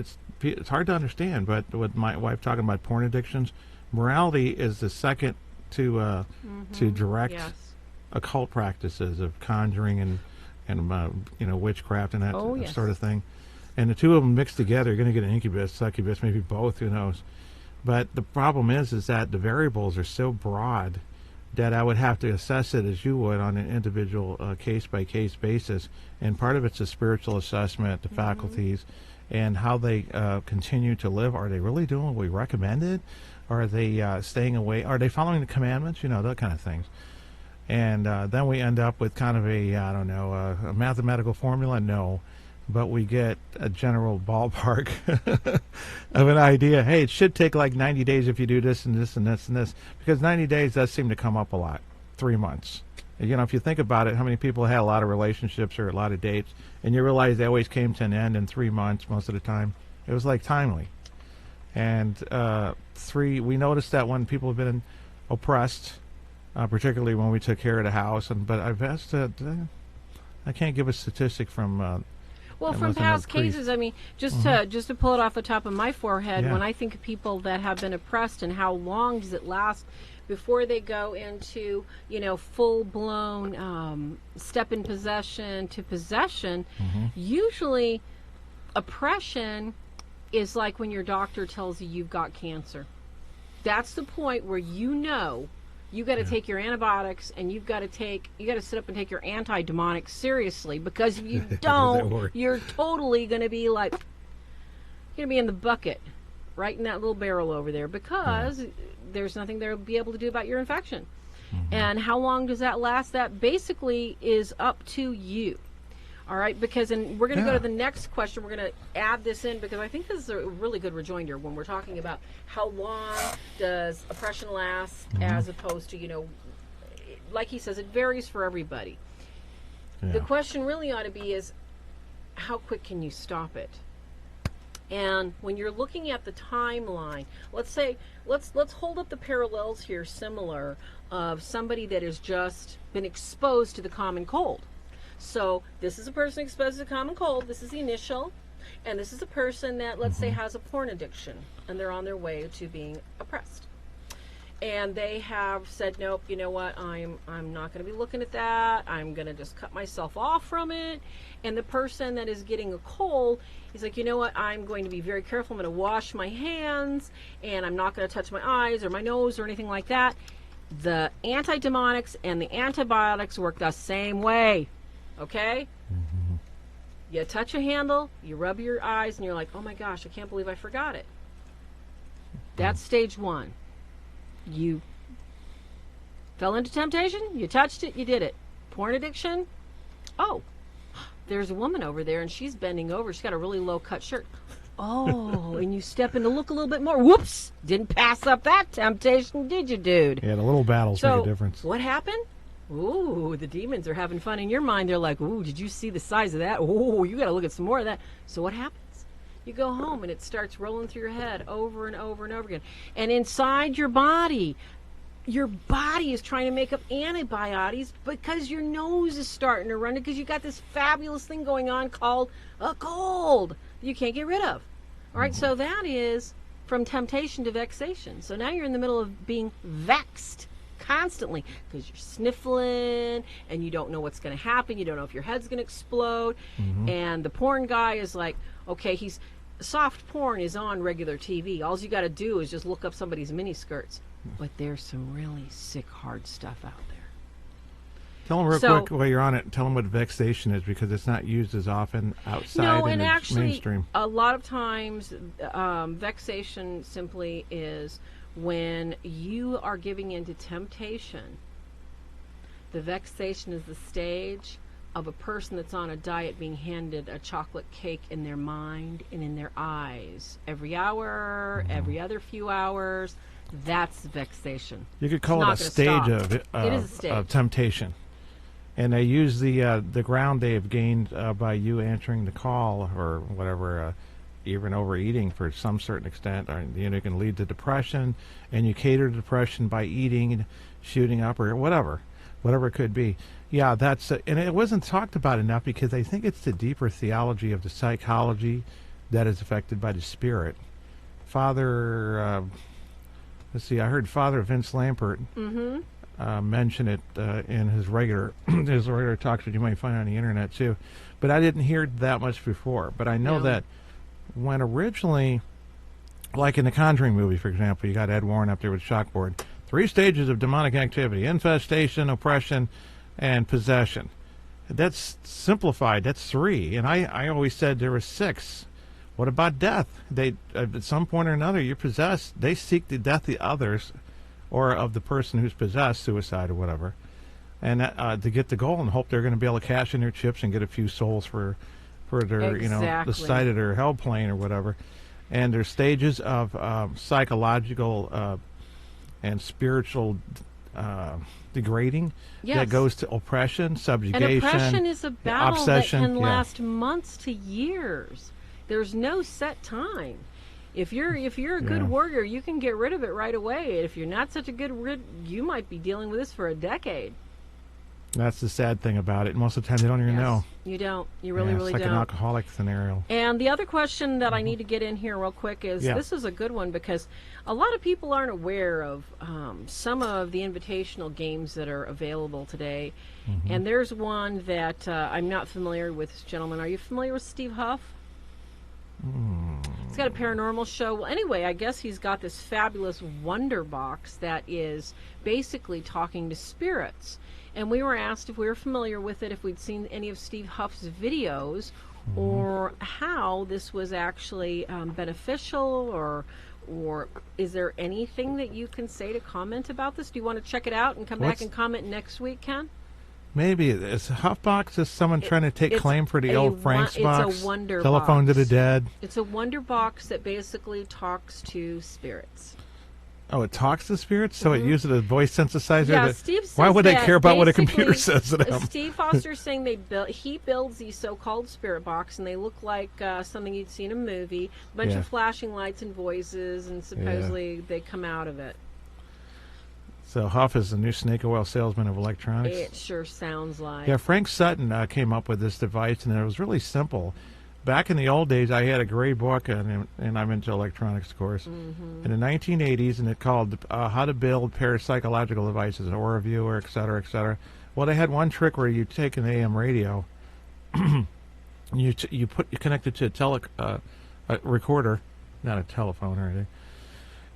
hard to understand. But with my wife talking about porn addictions, morality is the second to direct occult practices of conjuring and witchcraft and that sort of thing. And the two of them mixed together, you're going to get an incubus, succubus, maybe both. Who knows? But the problem is that the variables are so broad that I would have to assess it as you would on an individual case-by-case basis. And part of it's a spiritual assessment, the faculties, and how they continue to live. Are they really doing what we recommended? Are they staying away? Are they following the commandments? That kind of things. And then we end up with kind of a mathematical formula. No. but we get a general ballpark of an idea. Hey, it should take like 90 days if you do this and this and this and this, because 90 days does seem to come up a lot. 3 months. You know, if you think about it, how many people had a lot of relationships or a lot of dates, and you realize they always came to an end in 3 months most of the time. It was like timely. And we noticed that when people have been oppressed, particularly when we took care of the house, but I've asked I can't give a statistic from well, from past cases, I mean, just to pull it off the top of my forehead, when I think of people that have been oppressed and how long does it last before they go into, full-blown step in possession to possession, usually oppression is like when your doctor tells you you've got cancer. That's the point where you got to take your antibiotics, and you got to sit up and take your anti-demonic seriously, because if you don't, you're totally going to be like, you're going to be in the bucket, right in that little barrel over there, because there's nothing they'll be able to do about your infection. And how long does that last? That basically is up to you. All right, because we're going to go to the next question. We're going to add this in, because I think this is a really good rejoinder when we're talking about how long does oppression last, as opposed to, like he says, it varies for everybody. The question really ought to be is, how quick can you stop it? And when you're looking at the timeline, let's hold up the parallels here, similar, of somebody that has just been exposed to the common cold. So this is a person exposed to the common cold. This is the initial. And this is a person that, let's say, has a porn addiction, and they're on their way to being oppressed. And they have said, nope, you know what, I'm not going to be looking at that. I'm going to just cut myself off from it. And the person that is getting a cold, he's like, you know what, I'm going to be very careful. I'm going to wash my hands, and I'm not going to touch my eyes or my nose or anything like that. The anti-demonics and the antibiotics work the same way. Okay? You touch a handle, you rub your eyes, and you're like, oh my gosh, I can't believe I forgot it. That's stage one. You fell into temptation, you touched it, you did it. Porn addiction? Oh, there's a woman over there, and she's bending over. She's got a really low-cut shirt. Oh, and you step in to look a little bit more. Whoops! Didn't pass up that temptation, did you, dude? Yeah, the little battles make a difference. What happened? Ooh, the demons are having fun in your mind. They're like, ooh, did you see the size of that? Ooh, you got to look at some more of that. So what happens? You go home, and it starts rolling through your head over and over and over again. And inside your body is trying to make up antibiotics because your nose is starting to run, because you got this fabulous thing going on called a cold that you can't get rid of. All right, so that is from temptation to vexation. So now you're in the middle of being vexed constantly, because you're sniffling and you don't know what's going to happen. You don't know if your head's going to explode. And the porn guy is like, okay, soft porn is on regular TV. All you got to do is just look up somebody's mini skirts. But there's some really sick, hard stuff out there. Tell them real quick while you're on it. Tell them what vexation is, because it's not used as often outside in the mainstream. A lot of times, vexation simply is when you are giving into temptation. The vexation is the stage of a person that's on a diet being handed a chocolate cake in their mind and in their eyes every hour, every other few hours. That's vexation. You could call it a stage of temptation. And they use the ground they have gained by you answering the call or whatever, even overeating for some certain extent, or, it can lead to depression, and you cater to depression by eating and shooting up or whatever it could be. Yeah, that's and it wasn't talked about enough, because I think it's the deeper theology of the psychology that is affected by the spirit. Father, I heard Father Vince Lampert mention it in his regular talks that you might find on the internet too, but I didn't hear it that much before. But I know that when originally, like in the Conjuring movie, for example, you got Ed Warren up there with chalkboard, 3 stages of demonic activity: infestation, oppression, and possession. That's simplified. That's 3. And I always said there were 6. What about death? They at some point or another, you're possessed. They seek the death of the others, or of the person who's possessed, suicide or whatever, and to get the goal and hope they're going to be able to cash in their chips and get a few souls for for their, the side of their hell plane or whatever. And there's stages of psychological and spiritual degrading that goes to oppression, subjugation. And oppression is a battle obsession, that can last months to years. There's no set time. If you're a good warrior, you can get rid of it right away. If you're not such a good you might be dealing with this for a decade. That's the sad thing about it. Most of the time, they don't even know. You don't. You really don't. It's like an alcoholic scenario. And the other question that I need to get in here real quick is, this is a good one because a lot of people aren't aware of some of the invitational games that are available today. Mm-hmm. And there's one that I'm not familiar with, gentlemen. Are you familiar with Steve Huff? He's got a paranormal show. Well, anyway, I guess he's got this fabulous wonder box that is basically talking to spirits. And we were asked if we were familiar with it, if we'd seen any of Steve Huff's videos, or how this was actually beneficial, or is there anything that you can say to comment about this? Do you want to check it out and come back and comment next week, Ken? Maybe. Is Huff box is someone trying to take claim for the old Frank's box? It's a wonder Telephone box. to the dead? It's a wonder box that basically talks to spirits. Oh, it talks to spirits? So it uses a voice synthesizer? Yeah, Steve says why would they care about what a computer says to them? Steve Foster's saying he builds these so-called spirit box, and they look like something you'd see in a movie. A bunch of flashing lights and voices, and supposedly they come out of it. So Huff is the new snake oil salesman of electronics? It sure sounds like. Yeah, Frank Sutton came up with this device, and it was really simple. Back in the old days, I had a gray book, and I'm into electronics, of course, in the 1980s, and it called How to Build Parapsychological Devices, Aura Viewer, et cetera, et cetera. Well, they had one trick where you take an AM radio, you connect it to a recorder, not a telephone or anything,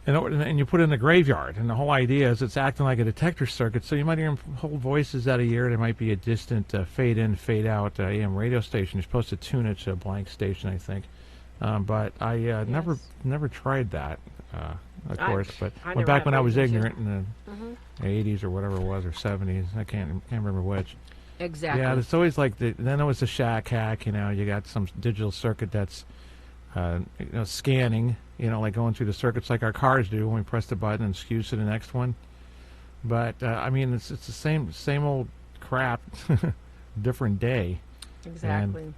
and you put it in the graveyard. And the whole idea is it's acting like a detector circuit, so you might hear whole voices out of your ear. There might be a distant fade-in, fade-out AM radio station. You're supposed to tune it to a blank station, I think. But I never tried that, of course. But back when I was ignorant in the 80s or whatever it was, or 70s, I can't remember which. Exactly. Yeah, it's always like then it was a shack hack. You got some digital circuit that's scanning, like going through the circuits like our cars do when we press the button and skews to the next one. But I mean, it's the same old crap, different day. Exactly. And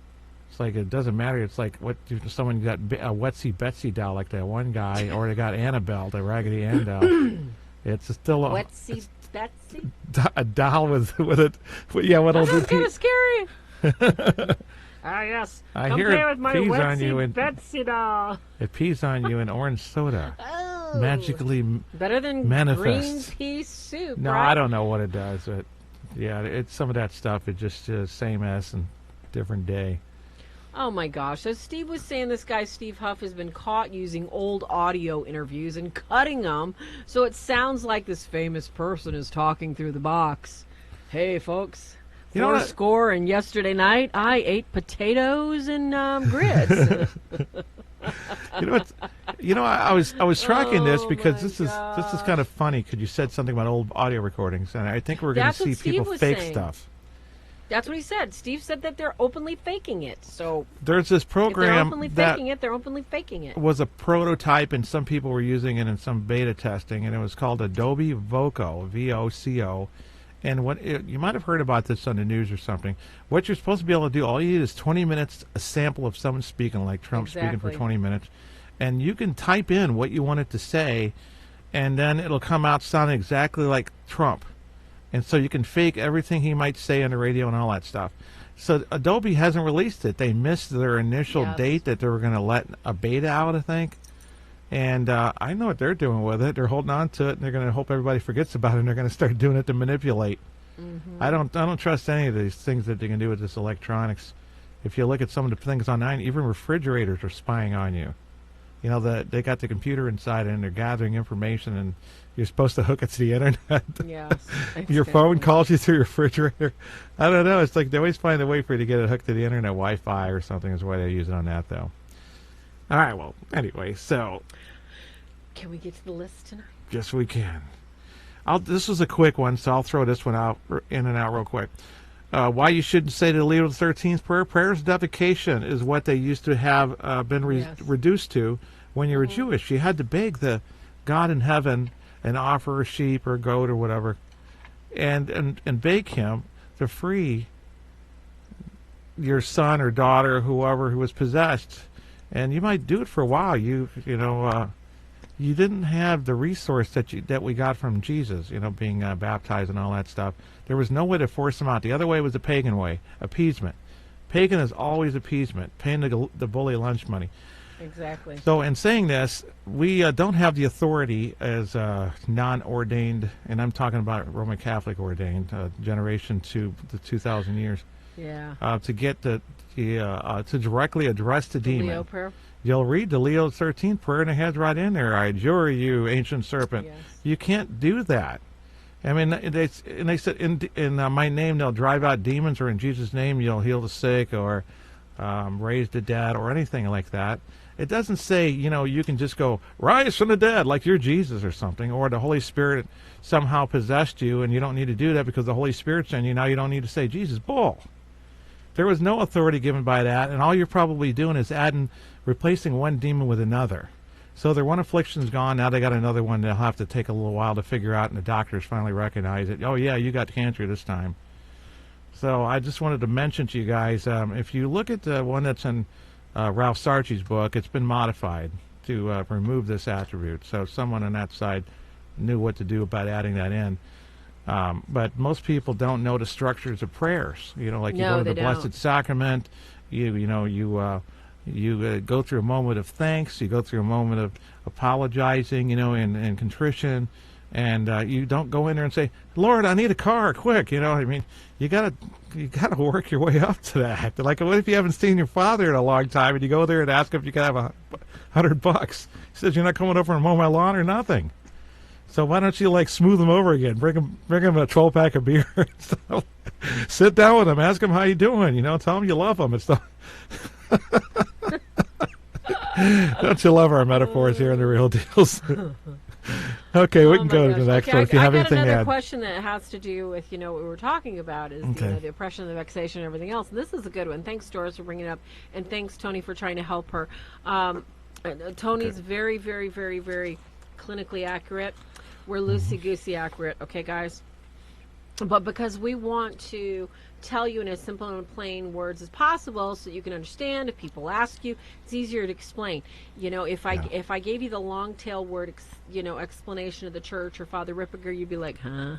it's like it doesn't matter. It's like what someone got a Wetsy Betsy doll like that one guy, or they got Annabelle, the Raggedy Ann doll. It's still a Wetsy Betsy, a doll with it. Yeah, what'll do? That's kind of scary. Ah, yes. I hear it with my pees on you and Betsy doll. It pees on you in orange soda. Oh, magically better than manifests. green pea soup. No, right? I don't know what it does, but yeah, it's some of that stuff. It just same as and different day. Oh my gosh! So Steve was saying this guy Steve Huff has been caught using old audio interviews and cutting them, so it sounds like this famous person is talking through the box. Hey, folks. Score, and yesterday night I ate potatoes and grits. I was tracking this because this is kind of funny because you said something about old audio recordings, and I think we're going to see people fake stuff. That's what he said. Steve said that they're openly faking it. So there's this program they're openly faking it. Was a prototype, and some people were using it in some beta testing, and it was called Adobe VOCO, VOCO. And you might have heard about this on the news or something. What you're supposed to be able to do, all you need is 20 minutes, a sample of someone speaking, like Trump speaking for 20 minutes. And you can type in what you want it to say, and then it'll come out sounding exactly like Trump. And so you can fake everything he might say on the radio and all that stuff. So Adobe hasn't released it. They missed their initial date that they were going to let a beta out, I think. And I know what they're doing with it. They're holding on to it, and they're going to hope everybody forgets about it, and they're going to start doing it to manipulate. I don't trust any of these things that they can do with this electronics. If you look at some of the things online, even refrigerators are spying on you. They got the computer inside, and they're gathering information, and you're supposed to hook it to the internet. Yes, exactly. Your phone calls you through your refrigerator. I don't know. It's like they always find a way for you to get it hooked to the internet, Wi-Fi or something is the way they use it on that, though. All right, well, anyway, so... Can we get to the list tonight? Yes, we can. This was a quick one, so I'll throw this one out in and out real quick. why you shouldn't say the Leo the 13th prayer. Prayers of dedication is what they used to have been reduced to when you were Jewish. You had to beg the God in heaven and offer a sheep or a goat or whatever, and beg him to free your son or daughter or whoever who was possessed. And you might do it for a while. You didn't have the resource that we got from Jesus, being baptized and all that stuff. There was no way to force them out. The other way was the pagan way, appeasement. Pagan is always appeasement, paying the bully lunch money. Exactly. So in saying this, we don't have the authority as non-ordained, and I'm talking about Roman Catholic ordained, generation to the 2,000 years. Yeah. To get to directly address the demon. Leo prayer. You'll read the Leo 13th prayer, and it has right in there, I adjure you, ancient serpent. Yes. You can't do that. I mean, they said, in my name they'll drive out demons, or in Jesus' name you'll heal the sick, or raise the dead, or anything like that. It doesn't say, you can just go, rise from the dead, like you're Jesus or something, or the Holy Spirit somehow possessed you, and you don't need to do that because the Holy Spirit's in you. Now you don't need to say Jesus. Bull. There was no authority given by that, and all you're probably doing is replacing one demon with another. So their one affliction's gone, now they got another one they'll have to take a little while to figure out, and the doctors finally recognize it. Oh yeah, you got cancer this time. So I just wanted to mention to you guys, if you look at the one that's in Ralph Sarchi's book, it's been modified to remove this attribute. So someone on that side knew what to do about adding that in. But most people don't know the structures of prayers. You go to the Blessed Sacrament, you go through a moment of thanks, you go through a moment of apologizing, and contrition, and you don't go in there and say, Lord, I need a car, quick. You gotta work your way up to that. Like, what if you haven't seen your father in a long time, and you go there and ask if you can have $100? He says, you're not coming over and mow my lawn or nothing. So why don't you smooth them over again? Bring him a 12-pack of beer. So, sit down with him, ask him how you doing. Tell him you love him and stuff. Don't you love our metaphors here in the Real Deals? Okay, we can go to the next one. If you have anything to add. I got another question that has to do with what we were talking about is the oppression, the vexation, and everything else. And this is a good one. Thanks, Doris, for bringing it up, and thanks, Tony, for trying to help her. Tony's very, very, very, very clinically accurate. We're loosey-goosey accurate, okay, guys? But because we want to tell you in as simple and plain words as possible so you can understand. If people ask you, it's easier to explain. If I gave you the long tail word explanation of the church or Father Ripperger, you'd be like, huh?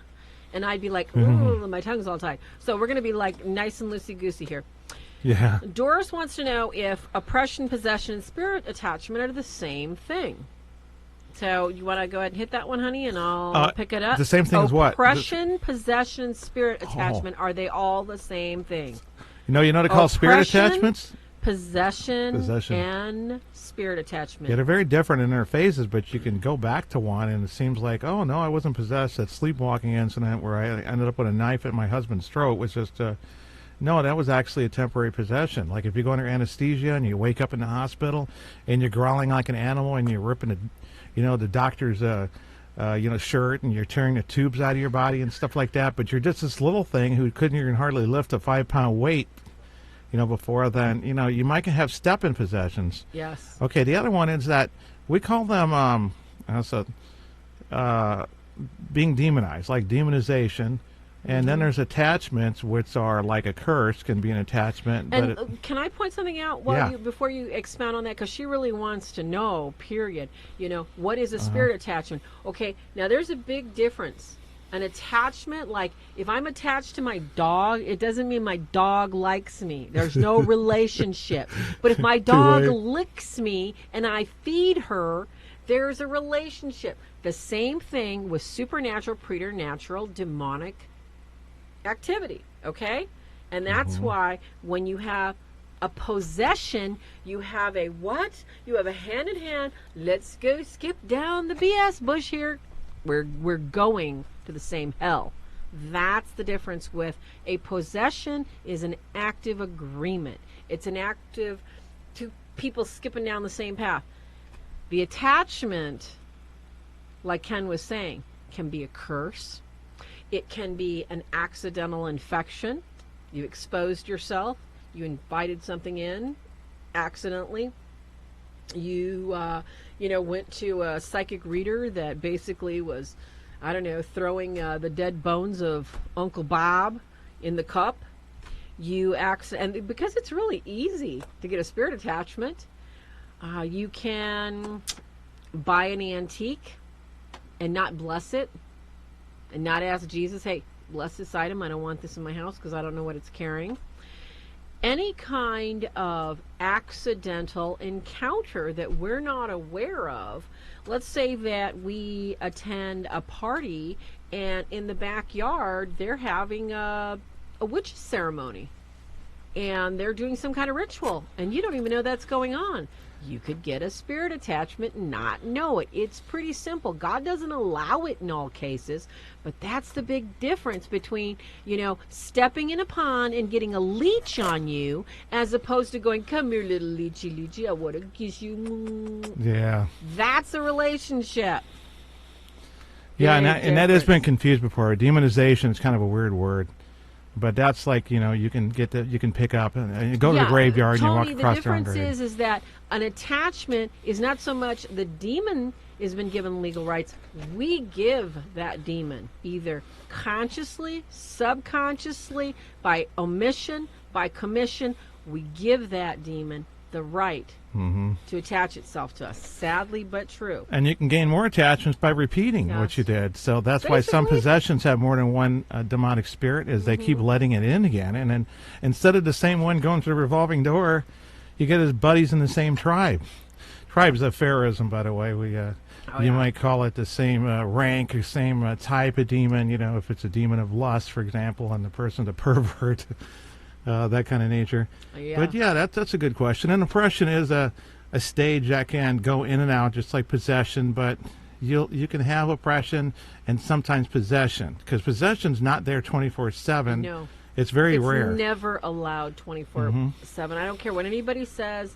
And I'd be like, ooh, my tongue's all tied. So we're going to be nice and loosey-goosey here. Yeah. Doris wants to know if oppression, possession, and spirit attachment are the same thing. So you want to go ahead and hit that one, honey, and I'll pick it up? The same thing as what? Oppression, possession, spirit attachment, are they all the same thing? You know they call spirit attachments? Possession, and spirit attachment. Yeah, they're very different in their phases, but you can go back to one, and it seems like, oh, no, I wasn't possessed. That sleepwalking incident where I ended up with a knife at my husband's throat was just... No, that was actually a temporary possession. Like if you go under anesthesia and you wake up in the hospital and you're growling like an animal and you're ripping the doctor's shirt, and you're tearing the tubes out of your body and stuff like that, but you're just this little thing who couldn't even hardly lift a 5-pound weight, before then, you might have step-in possessions. Yes. Okay, the other one is that we call them being demonized, like demonization. And then there's attachments, which are like a curse, can be an attachment. And can I point something out before you expound on that? Because she really wants to know, period. What is a spirit attachment? Okay, now there's a big difference. An attachment, like if I'm attached to my dog, it doesn't mean my dog likes me. There's no relationship. But if my dog licks me and I feed her, there's a relationship. The same thing with supernatural, preternatural, demonic activity, okay? And that's why when you have a possession, you have a what? You have a hand in hand. Let's go skip down the BS bush here. We're going to the same hell. That's the difference with a possession is an active agreement. It's an active two people skipping down the same path. The attachment, like Ken was saying, can be a curse. It can be an accidental infection. You exposed yourself. You invited something in accidentally. You, went to a psychic reader that basically was, I don't know, throwing the dead bones of Uncle Bob in the cup. And because it's really easy to get a spirit attachment, you can buy an antique and not bless it and not ask Jesus, hey, bless this item. I don't want this in my house because I don't know what it's carrying. Any kind of accidental encounter that we're not aware of. Let's say that we attend a party and in the backyard they're having a witch ceremony and they're doing some kind of ritual and you don't even know that's going on. You could get a spirit attachment and not know it. It's pretty simple. God doesn't allow it in all cases, but that's the big difference between, stepping in a pond and getting a leech on you as opposed to going, come here, little leechy, I want to kiss you. Yeah. That's a relationship. Yeah, and that has been confused before. Demonization is kind of a weird word. But that's like, you can pick up and you go to the graveyard Tony, and you walk across the difference is that an attachment is not so much the demon has been given legal rights. We give that demon either consciously, subconsciously, by omission, by commission. We give that demon the right to attach itself to us. Sadly, but true. And you can gain more attachments by repeating what you did. So that's why some possessions have more than one demonic spirit, is they keep letting it in again. And then instead of the same one going through the revolving door, you get his buddies in the same tribe. Tribe's a Pharaohism, by the way. You might call it the same rank or same type of demon. If it's a demon of lust, for example, and the person's a pervert. That kind of nature. But that's a good question. And oppression is a stage that can go in and out, just like possession. But you can have oppression and sometimes possession, because possession's not there 24/7. No, it's very rare. It's never allowed 24/7. I don't care what anybody says,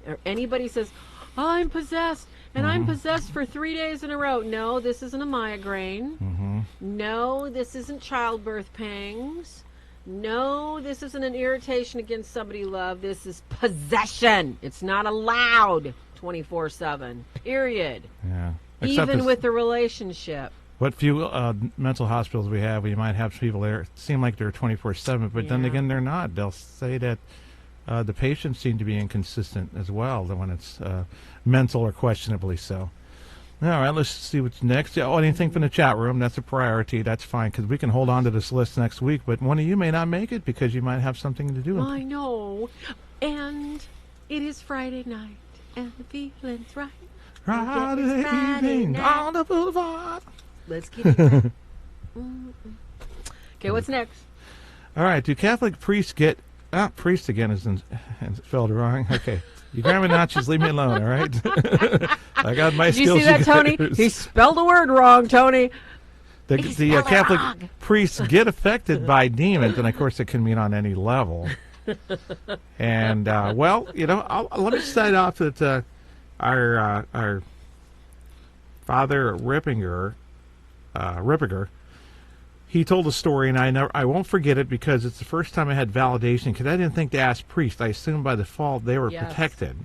or anybody says, I'm possessed. And I'm possessed for 3 days in a row. No, this isn't a migraine. No, this isn't childbirth pangs. No, this isn't an irritation against somebody you love. This is possession. It's not allowed 24/7. Period. Yeah. Even with the relationship. What few mental hospitals we have, we might have people there seem like they're 24/7, but then again, they're not. They'll say that the patients seem to be inconsistent as well when it's mental or questionably so. All right, let's see what's next. Anything from the chat room, that's a priority. That's fine, because we can hold on to this list next week, but one of you may not make it because you might have something to do with it. I know. And it is Friday night, and the feeling's right. Friday evening on the boulevard. Let's get it. Okay, what's next? All right, do Catholic priests get... priest again is spelled wrong. Okay. You grammar notches, leave me alone, all right? I got my skills. Did you see that, Tony? He spelled the word wrong, Tony. The Catholic priests get affected by demons, and of course it can mean on any level. And, let me start off that our Father Rippinger, he told a story, and I won't forget it because it's the first time I had validation, because I didn't think to ask priests. I assumed by default they were protected,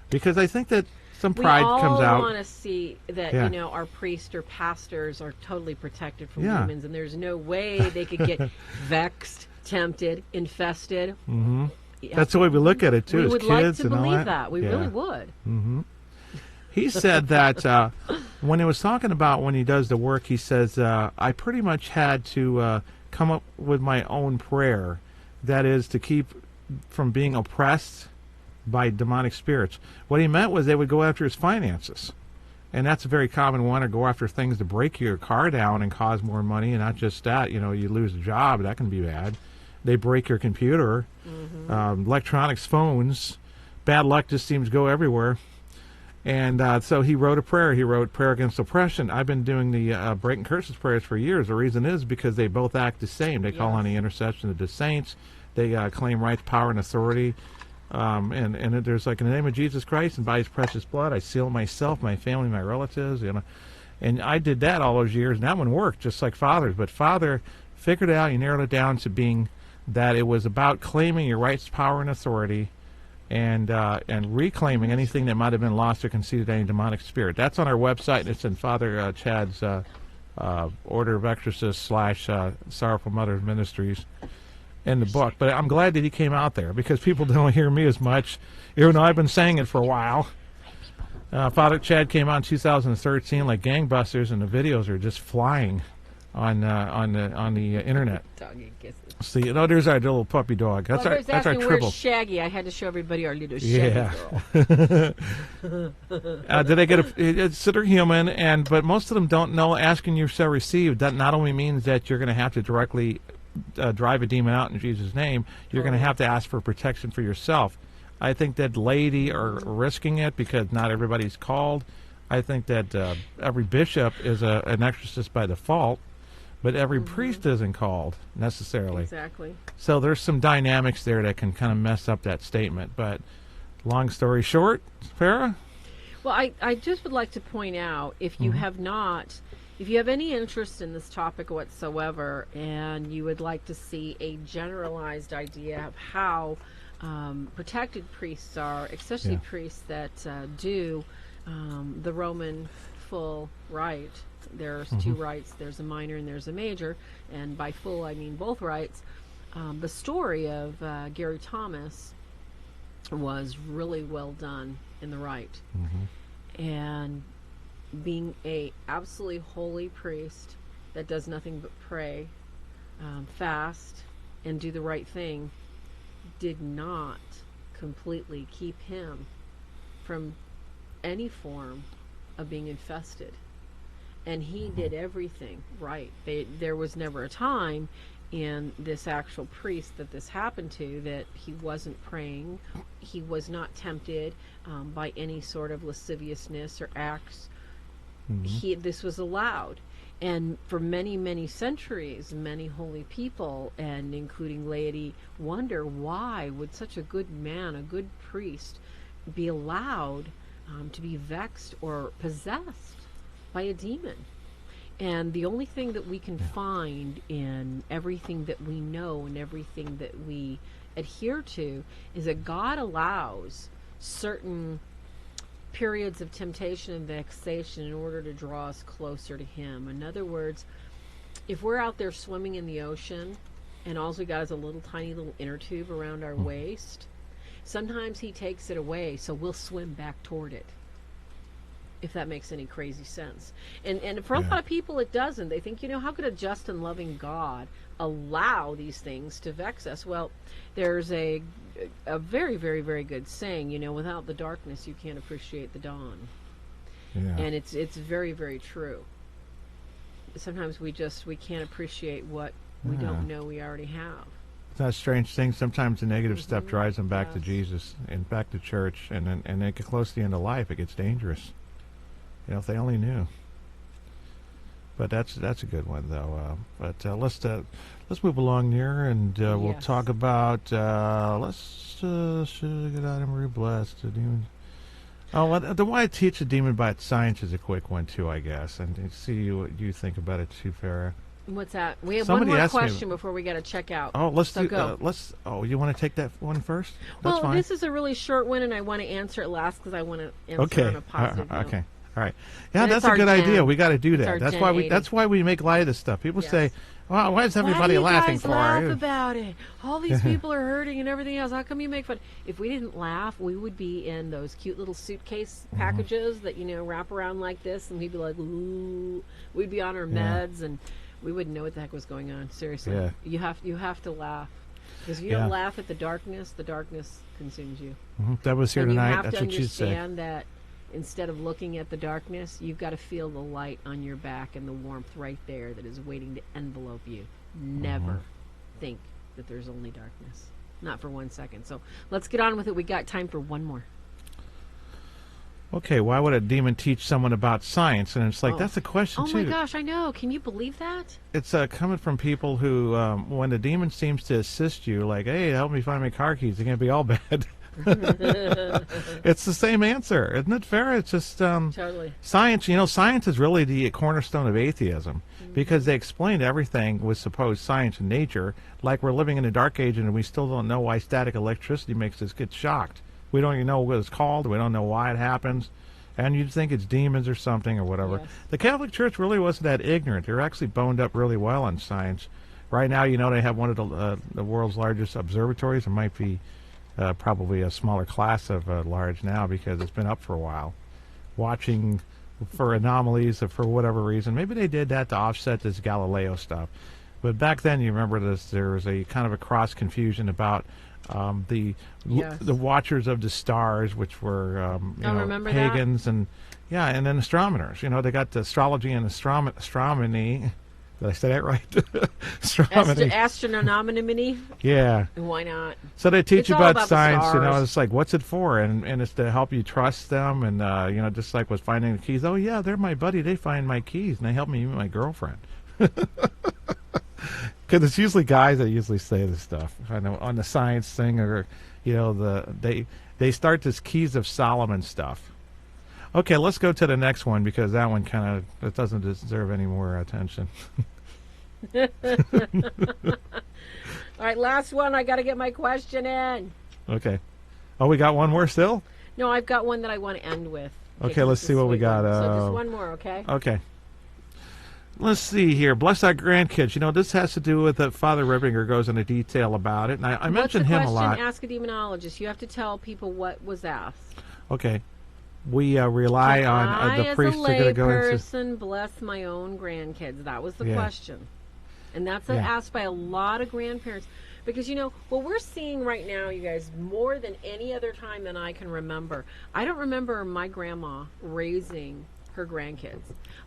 because I think that some pride comes out. We all want to see that, our priests or pastors are totally protected from demons, and there's no way they could get vexed, tempted, infested. That's the way we look at it, too, as kids. We would like to and believe all that. We really would. He said that when he was talking about when he does the work, he says, I pretty much had to come up with my own prayer. That is, to keep from being oppressed by demonic spirits. What he meant was they would go after his finances. And that's a very common one, or go after things to break your car down and cause more money. And not just that, you lose a job. That can be bad. They break your computer, electronics, phones. Bad luck just seems to go everywhere. And so he wrote a prayer. He wrote Prayer Against Oppression. I've been doing the Breaking Curses prayers for years. The reason is because they both act the same. They call on the intercession of the saints. They claim rights, power, and authority. And there's like, in the name of Jesus Christ and by his precious blood, I seal myself, my family, my relatives. And I did that all those years, and that one worked just like Father's. But Father figured it out. He narrowed it down to being that it was about claiming your rights, power, and authority, and reclaiming anything that might have been lost or conceded any demonic spirit. That's on our website, and it's in Father Chad's Order of Exorcists / Sorrowful Mothers Ministries in the book. But I'm glad that he came out there, because people don't hear me as much, even though I've been saying it for a while. Father Chad came out in 2013 like gangbusters, and the videos are just flying on the internet. Doggy kisses. See, there's our little puppy dog. That's our Tribble. Where's Shaggy? I had to show everybody our little Shaggy girl. Did I get it's they're human, but most of them don't know. Asking you shall receive. That not only means that you're going to have to directly drive a demon out in Jesus' name. You're going to have to ask for protection for yourself. I think that laity are risking it because not everybody's called. I think that every bishop is an exorcist by default, but every priest isn't called necessarily. Exactly. So there's some dynamics there that can kind of mess up that statement. But long story short, Farrah? Well, I just would like to point out, if you have not, if you have any interest in this topic whatsoever, and you would like to see a generalized idea of how protected priests are, especially priests that do the Roman full rite. There's two rites. There's a minor and there's a major. And by full, I mean both rites. The story of Gary Thomas was really well done in the rite. And being a absolutely holy priest that does nothing but pray, fast, and do the right thing did not completely keep him from any form of being infested. And he did everything right. There was never a time in this actual priest that this happened to that he wasn't praying. He was not tempted by any sort of lasciviousness or acts. This was allowed. And for many, many centuries, many holy people, and including laity, wonder why would such a good man, a good priest, be allowed to be vexed or possessed by a demon. And the only thing that we can find in everything that we know and everything that we adhere to is that God allows certain periods of temptation and vexation in order to draw us closer to Him. In other words, if we're out there swimming in the ocean and all we got is a little tiny little inner tube around our waist, sometimes He takes it away so we'll swim back toward it, if that makes any crazy sense. And for a lot of people it doesn't. They think, how could a just and loving God allow these things to vex us? Well, there's a very, very, very good saying, without the darkness you can't appreciate the dawn. And it's very, very true. Sometimes we can't appreciate what we don't know we already have. It's not a strange thing. Sometimes the negative stuff drives them back to Jesus and back to church, and then they get close to the end of life, it gets dangerous. If they only knew. But that's a good one, though. But let's move along here, and we'll talk about should get out and re-blessed the demon. Oh, the why teach a demon by its science is a quick one too, I guess, and see what you think about it too, Farrah. What's that? We have one more question before we got to check out. Oh, go. You want to take that one first? That's fine. This is a really short one, and I want to answer it last because I want to answer on a positive note. Okay. All right. Yeah, that's a good idea. We got to do that. That's why we make light of this stuff. People say, "Well, why is everybody laughing for?" Why do you guys laugh about it? All these people are hurting and everything else. How come you make fun? If we didn't laugh, we would be in those cute little suitcase packages that wrap around like this, and we'd be like, "Ooh." We'd be on our meds, and we wouldn't know what the heck was going on. Seriously, you have to laugh, because if you don't laugh at the darkness consumes you. That was here tonight. That's what she said. You have to understand that. Instead of looking at the darkness, you've got to feel the light on your back and the warmth right there that is waiting to envelope you. Never think that there's only darkness. Not for 1 second. So let's get on with it. We got time for one more. Okay, why would a demon teach someone about science? And it's like, that's a question, too. Oh, my gosh, I know. Can you believe that? It's coming from people who, when the demon seems to assist you, like, hey, help me find my car keys, they're going to be all bad. It's the same answer. Isn't it fair? It's just Totally. science. You know, science is really the cornerstone of atheism because they explained everything with supposed science and nature, like we're living in a dark age and we still don't know why static electricity makes us get shocked. We don't even know what it's called. We don't know why it happens. And you'd think it's demons or something or whatever. Yes. The Catholic Church really wasn't that ignorant. They're actually boned up really well on science. Right now, you know, they have one of the world's largest observatories. It might be probably a smaller class of large now because it's been up for a while, watching for anomalies for whatever reason. Maybe they did that to offset this Galileo stuff. But back then, you remember this, there was a kind of a cross confusion about the watchers of the stars, which were pagans and and then astronomers. You know, they got the astrology and astronomy. Did I say that right? Astronomy. Astronomy. Yeah. Why not? So they teach It's you all about about the science. You know, stars. it's like, what's it for? And it's to help you trust them. And you know, just like with finding the keys. Oh yeah, they're my buddy. They find my keys and they help me meet my girlfriend. Because it's usually guys that usually say this stuff. I know on the science thing, or you know, they start this Keys of Solomon stuff. Okay, let's go to the next one because that one it doesn't deserve any more attention. All right, last one. I got to get my question in. Okay. Oh, we got one more still? No, I've got one that I want to end with. Okay, let's see what we got. So just one more, okay? Okay. Let's see here. Bless our grandkids. You know, this has to do with Father Rippinger goes into detail about it. And I mentioned him a lot. What's the question? Ask a demonologist. You have to tell people what was asked. Okay. We rely on the priests are going to go into... person bless my own grandkids. That was the question. And that's asked by a lot of grandparents. Because, you know, what we're seeing right now, you guys, more than any other time than I can remember. I don't remember my grandma raising her grandkids.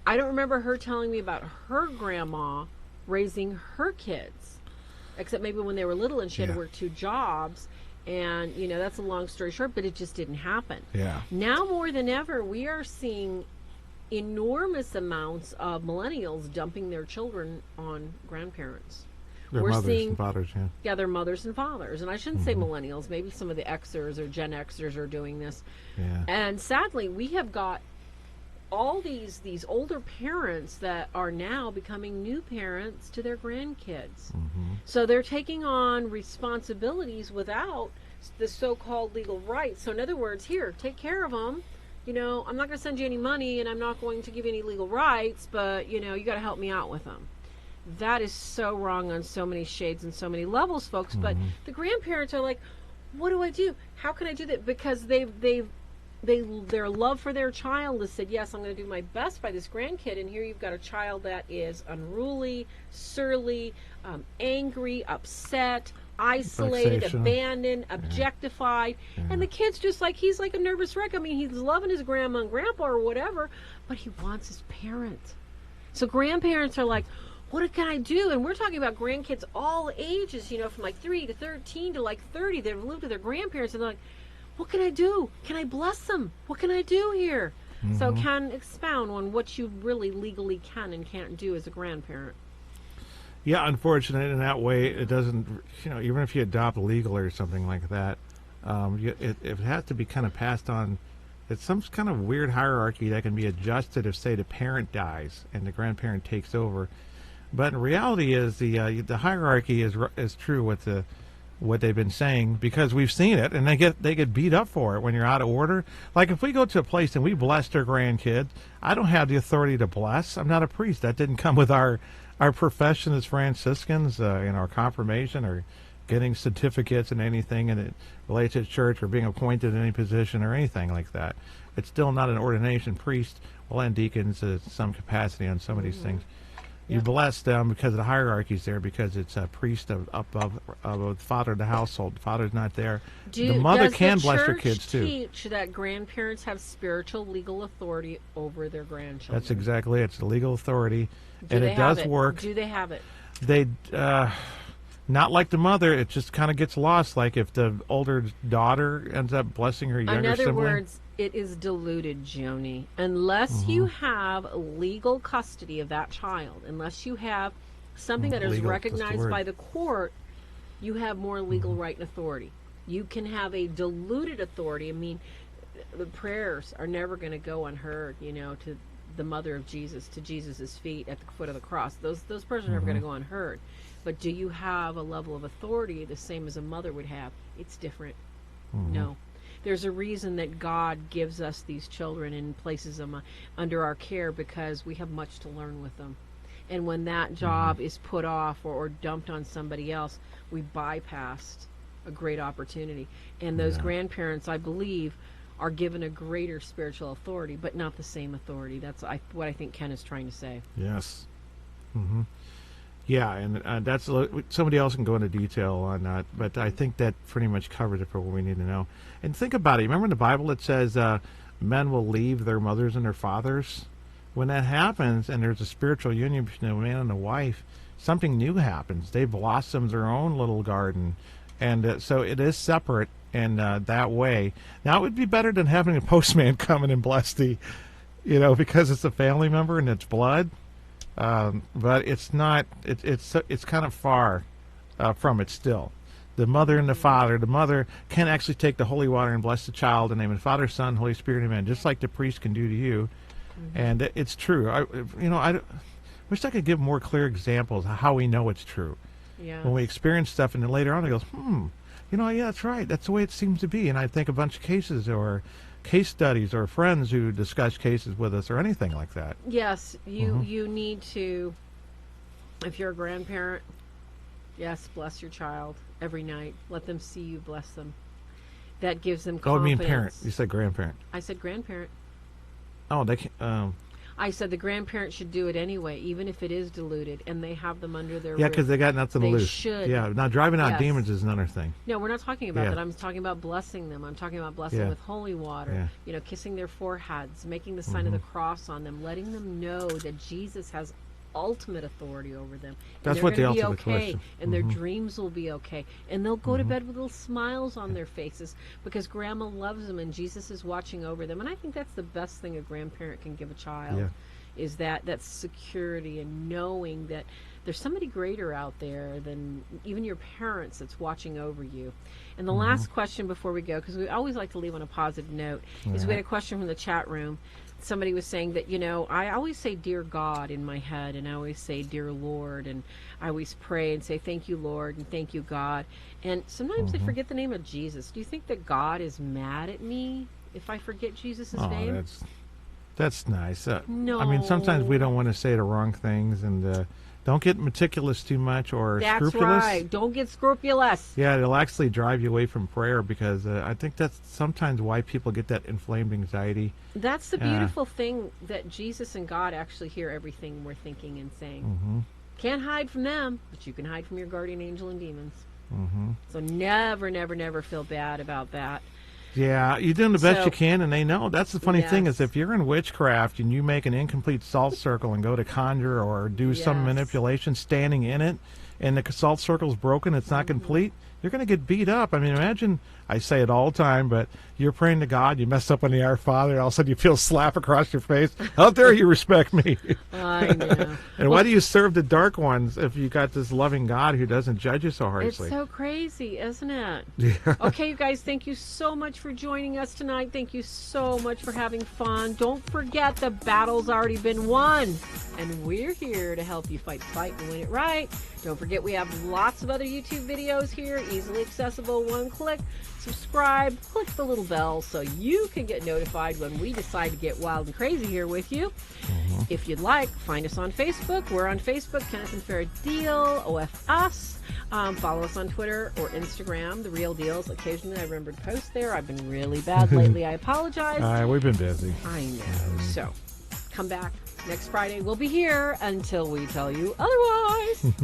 I don't remember her telling me about her grandma raising her kids. Except maybe when they were little and she had to work 2 jobs. And, you know, that's a long story short, but it just didn't happen. Yeah. Now more than ever, we are seeing enormous amounts of millennials dumping their children on grandparents. Their mothers and fathers, Yeah, their mothers and fathers. And I shouldn't say millennials. Maybe some of the Xers or Gen Xers are doing this. Yeah. And sadly, we have got all these older parents that are now becoming new parents to their grandkids. So they're taking on responsibilities without the so-called legal rights. So in other words, here, take care of them. You know, I'm not going to send you any money and I'm not going to give you any legal rights, but, you know, you got to help me out with them. That is so wrong on so many shades and so many levels, folks. But the grandparents are like, what do I do? How can I do that? Because their love for their child has said, yes, I'm going to do my best by this grandkid. And here you've got a child that is unruly, surly, angry, upset, isolated, abandoned, objectified. And the kid's just like, he's like a nervous wreck. I mean, he's loving his grandma and grandpa or whatever, but he wants his parent. So grandparents are like, what can I do? And we're talking about grandkids all ages, you know, from like 3 to 13 to like 30. They've lived with their grandparents and they're like, what can I do? Can I bless them? What can I do here? So Ken, expound on what you really legally can and can't do as a grandparent. Yeah, unfortunately, in that way, it doesn't, you know, even if you adopt legal or something like that, it has to be kind of passed on. It's some kind of weird hierarchy that can be adjusted if, say, the parent dies and the grandparent takes over. But in reality, is the hierarchy is true with what they've been saying, because we've seen it, and they get beat up for it when you're out of order. Like if we go to a place and we bless their grandkids, I don't have the authority to bless. I'm not a priest. That didn't come with our profession as Franciscans, in our confirmation or getting certificates in anything and it relates to church or being appointed in any position or anything like that. It's still not an ordination. Priest, and deacons some capacity on some of these things. You bless them because of the hierarchies there, because it's a priest of the father of the household. The father's not there. The mother can bless her kids too. Does the church teach that grandparents have spiritual legal authority over their grandchildren? That's exactly it. It's the legal authority, and it does work. Do they have it? They not like the mother. It just kind of gets lost. Like if the older daughter ends up blessing her younger sibling. In other words, it is diluted, Joni. Unless you have legal custody of that child, unless you have something that is recognized by the court, you have more legal right and authority. You can have a diluted authority. I mean, the prayers are never going to go unheard, to the mother of Jesus, to Jesus' feet at the foot of the cross. Those prayers are never going to go unheard. But do you have a level of authority the same as a mother would have? It's different. No. There's a reason that God gives us these children and places them under our care, because we have much to learn with them. And when that job is put off or dumped on somebody else, we bypassed a great opportunity. And those grandparents, I believe, are given a greater spiritual authority, but not the same authority. That's what I think Ken is trying to say. Yes. Yeah, and that's somebody else can go into detail on that, but I think that pretty much covers it for what we need to know. And think about it. Remember in the Bible it says men will leave their mothers and their fathers? When that happens and there's a spiritual union between a man and a wife, something new happens. They blossom their own little garden. And so it is separate in that way. Now, it would be better than having a postman come in and bless the, because it's a family member and it's blood. But it's not, it's kind of far from it still. The mother and the father, the mother can actually take the holy water and bless the child in the name of the Father, Son, Holy Spirit, Amen, just like the priest can do to you. And it's true. I wish I could give more clear examples of how we know it's true. Yeah. When we experience stuff and then later on it goes, yeah, that's right. That's the way it seems to be. And I think a bunch of cases or case studies or friends who discuss cases with us or anything like that. Yes, you need to, if you're a grandparent, yes, bless your child every night. Let them see you bless them. That gives them confidence. Oh, I mean parent. You said grandparent. I said grandparent. Oh, they can, I said the grandparent should do it anyway, even if it is diluted, and they have them under their Yeah, because they got nothing to lose. They should. Yeah, now driving out demons is another thing. No, we're not talking about that. I'm talking about blessing them. I'm talking about blessing with holy water, kissing their foreheads, making the sign of the cross on them, letting them know that Jesus has ultimate authority over them. That's what the ultimate okay, question. And their dreams will be okay. And they'll go to bed with little smiles on their faces because grandma loves them and Jesus is watching over them. And I think that's the best thing a grandparent can give a child, is that security and knowing that there's somebody greater out there than even your parents that's watching over you. And the last question before we go, because we always like to leave on a positive note, is we had a question from the chat room. Somebody was saying that, I always say dear God in my head, and I always say dear Lord, and I always pray and say thank you Lord and thank you God, and sometimes I forget the name of Jesus. Do you think that God is mad at me if I forget Jesus' name? That's nice. No. I mean, sometimes we don't want to say the wrong things, and don't get meticulous too much or scrupulous. That's right. Don't get scrupulous. Yeah, it'll actually drive you away from prayer, because I think that's sometimes why people get that inflamed anxiety. That's the beautiful thing, that Jesus and God actually hear everything we're thinking and saying. Can't hide from them, but you can hide from your guardian angel and demons. So never, never, never feel bad about that. Yeah, you're doing the best you can, and they know. That's the funny thing, is if you're in witchcraft and you make an incomplete salt circle and go to conjure or do some manipulation standing in it, and the salt circle's broken, it's not complete, you're going to get beat up. I mean, imagine, I say it all the time, but you're praying to God, you mess up on the Our Father, all of a sudden you feel a slap across your face. How dare you respect me? I know. And why do you serve the dark ones if you got this loving God who doesn't judge you so harshly? It's so crazy, isn't it? Yeah. Okay, you guys, thank you so much for joining us tonight. Thank you so much for having fun. Don't forget, the battle's already been won, and we're here to help you fight and win it right. Don't forget, we have lots of other YouTube videos here, easily accessible, one click. Subscribe, click the little bell so you can get notified when we decide to get wild and crazy here with you. If you'd like, find us on Facebook. We're on Facebook, Kenneth and Fair Deal, OFS. Follow us on Twitter or Instagram, The Real Deals. Occasionally I remember to post there. I've been really bad lately. I apologize. We've been busy. I know. So, come back next Friday. We'll be here until we tell you otherwise.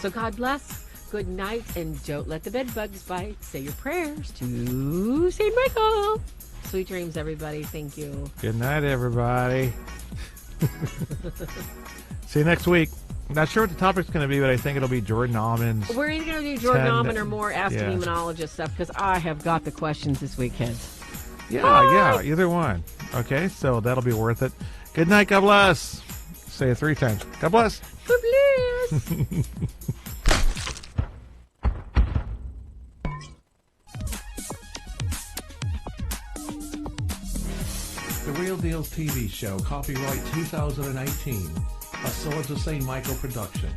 So God bless. Good night, and don't let the bed bugs bite. Say your prayers to St. Michael. Sweet dreams, everybody. Thank you. Good night, everybody. See you next week. I'm not sure what the topic's going to be, but I think it'll be Jordan Almond's. We're either going to do Jordan Almond or more Ask a Demonologist stuff, because I have got the questions this week, kids. Yeah, either one. Okay, so that'll be worth it. Good night. God bless. Say it 3 times. God bless. God bless. Real Deals TV show, copyright 2018, a Swords of St. Michael production.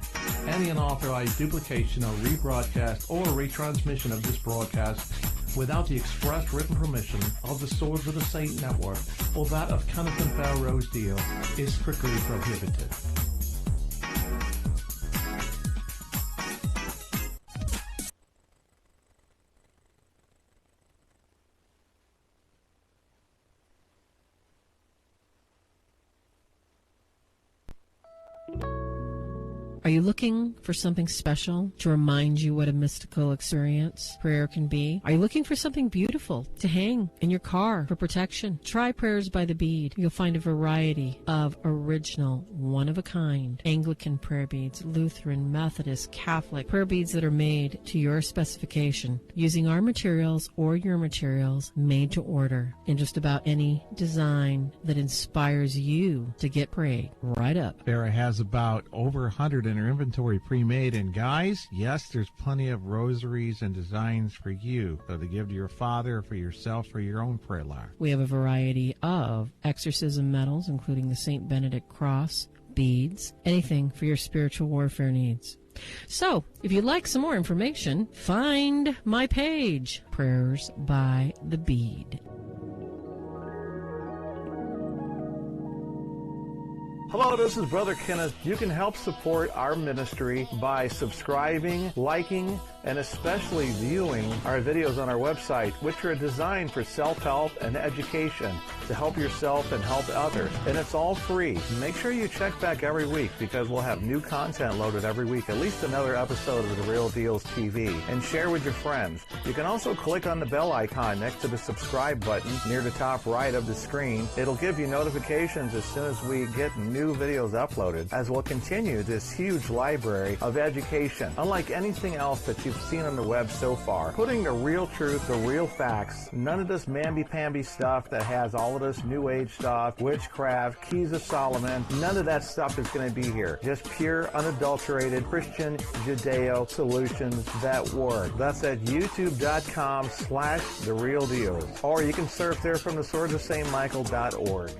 Any unauthorized duplication or rebroadcast or retransmission of this broadcast without the express written permission of the Swords of the Saint Network or that of Kenneth and Bear Rose Deal is strictly prohibited. Are you looking for something special to remind you what a mystical experience prayer can be? Are you looking for something beautiful to hang in your car for protection? Try Prayers by the Bead. You'll find a variety of original, one-of-a-kind Anglican prayer beads, Lutheran, Methodist, Catholic prayer beads that are made to your specification using our materials or your materials made to order in just about any design that inspires you to get prayed right up. Sarah has about over 100 in her inventory pre-made, and guys, yes, there's plenty of rosaries and designs for you, so to give to your father, for yourself, for your own prayer life. We have a variety of exorcism medals, including the St. Benedict cross, beads, anything for your spiritual warfare needs. So, if you'd like some more information, find my page, Prayers by the Bead. Hello, this is Brother Kenneth. You can help support our ministry by subscribing, liking, and especially viewing our videos on our website, which are designed for self-help and education to help yourself and help others. And it's all free. Make sure you check back every week because we'll have new content loaded every week, at least another episode of The Real Deals TV, and share with your friends. You can also click on the bell icon next to the subscribe button near the top right of the screen. It'll give you notifications as soon as we get new videos uploaded, as we'll continue this huge library of education. Unlike anything else that you've seen on the web so far, putting the real truth, the real facts, none of this mamby-pamby stuff that has all of this new age stuff, witchcraft, keys of Solomon, none of that stuff is going to be here. Just pure, unadulterated Christian Judeo solutions that work. That's at youtube.com/therealdeals. Or you can surf there from the swordsofstmichael.org.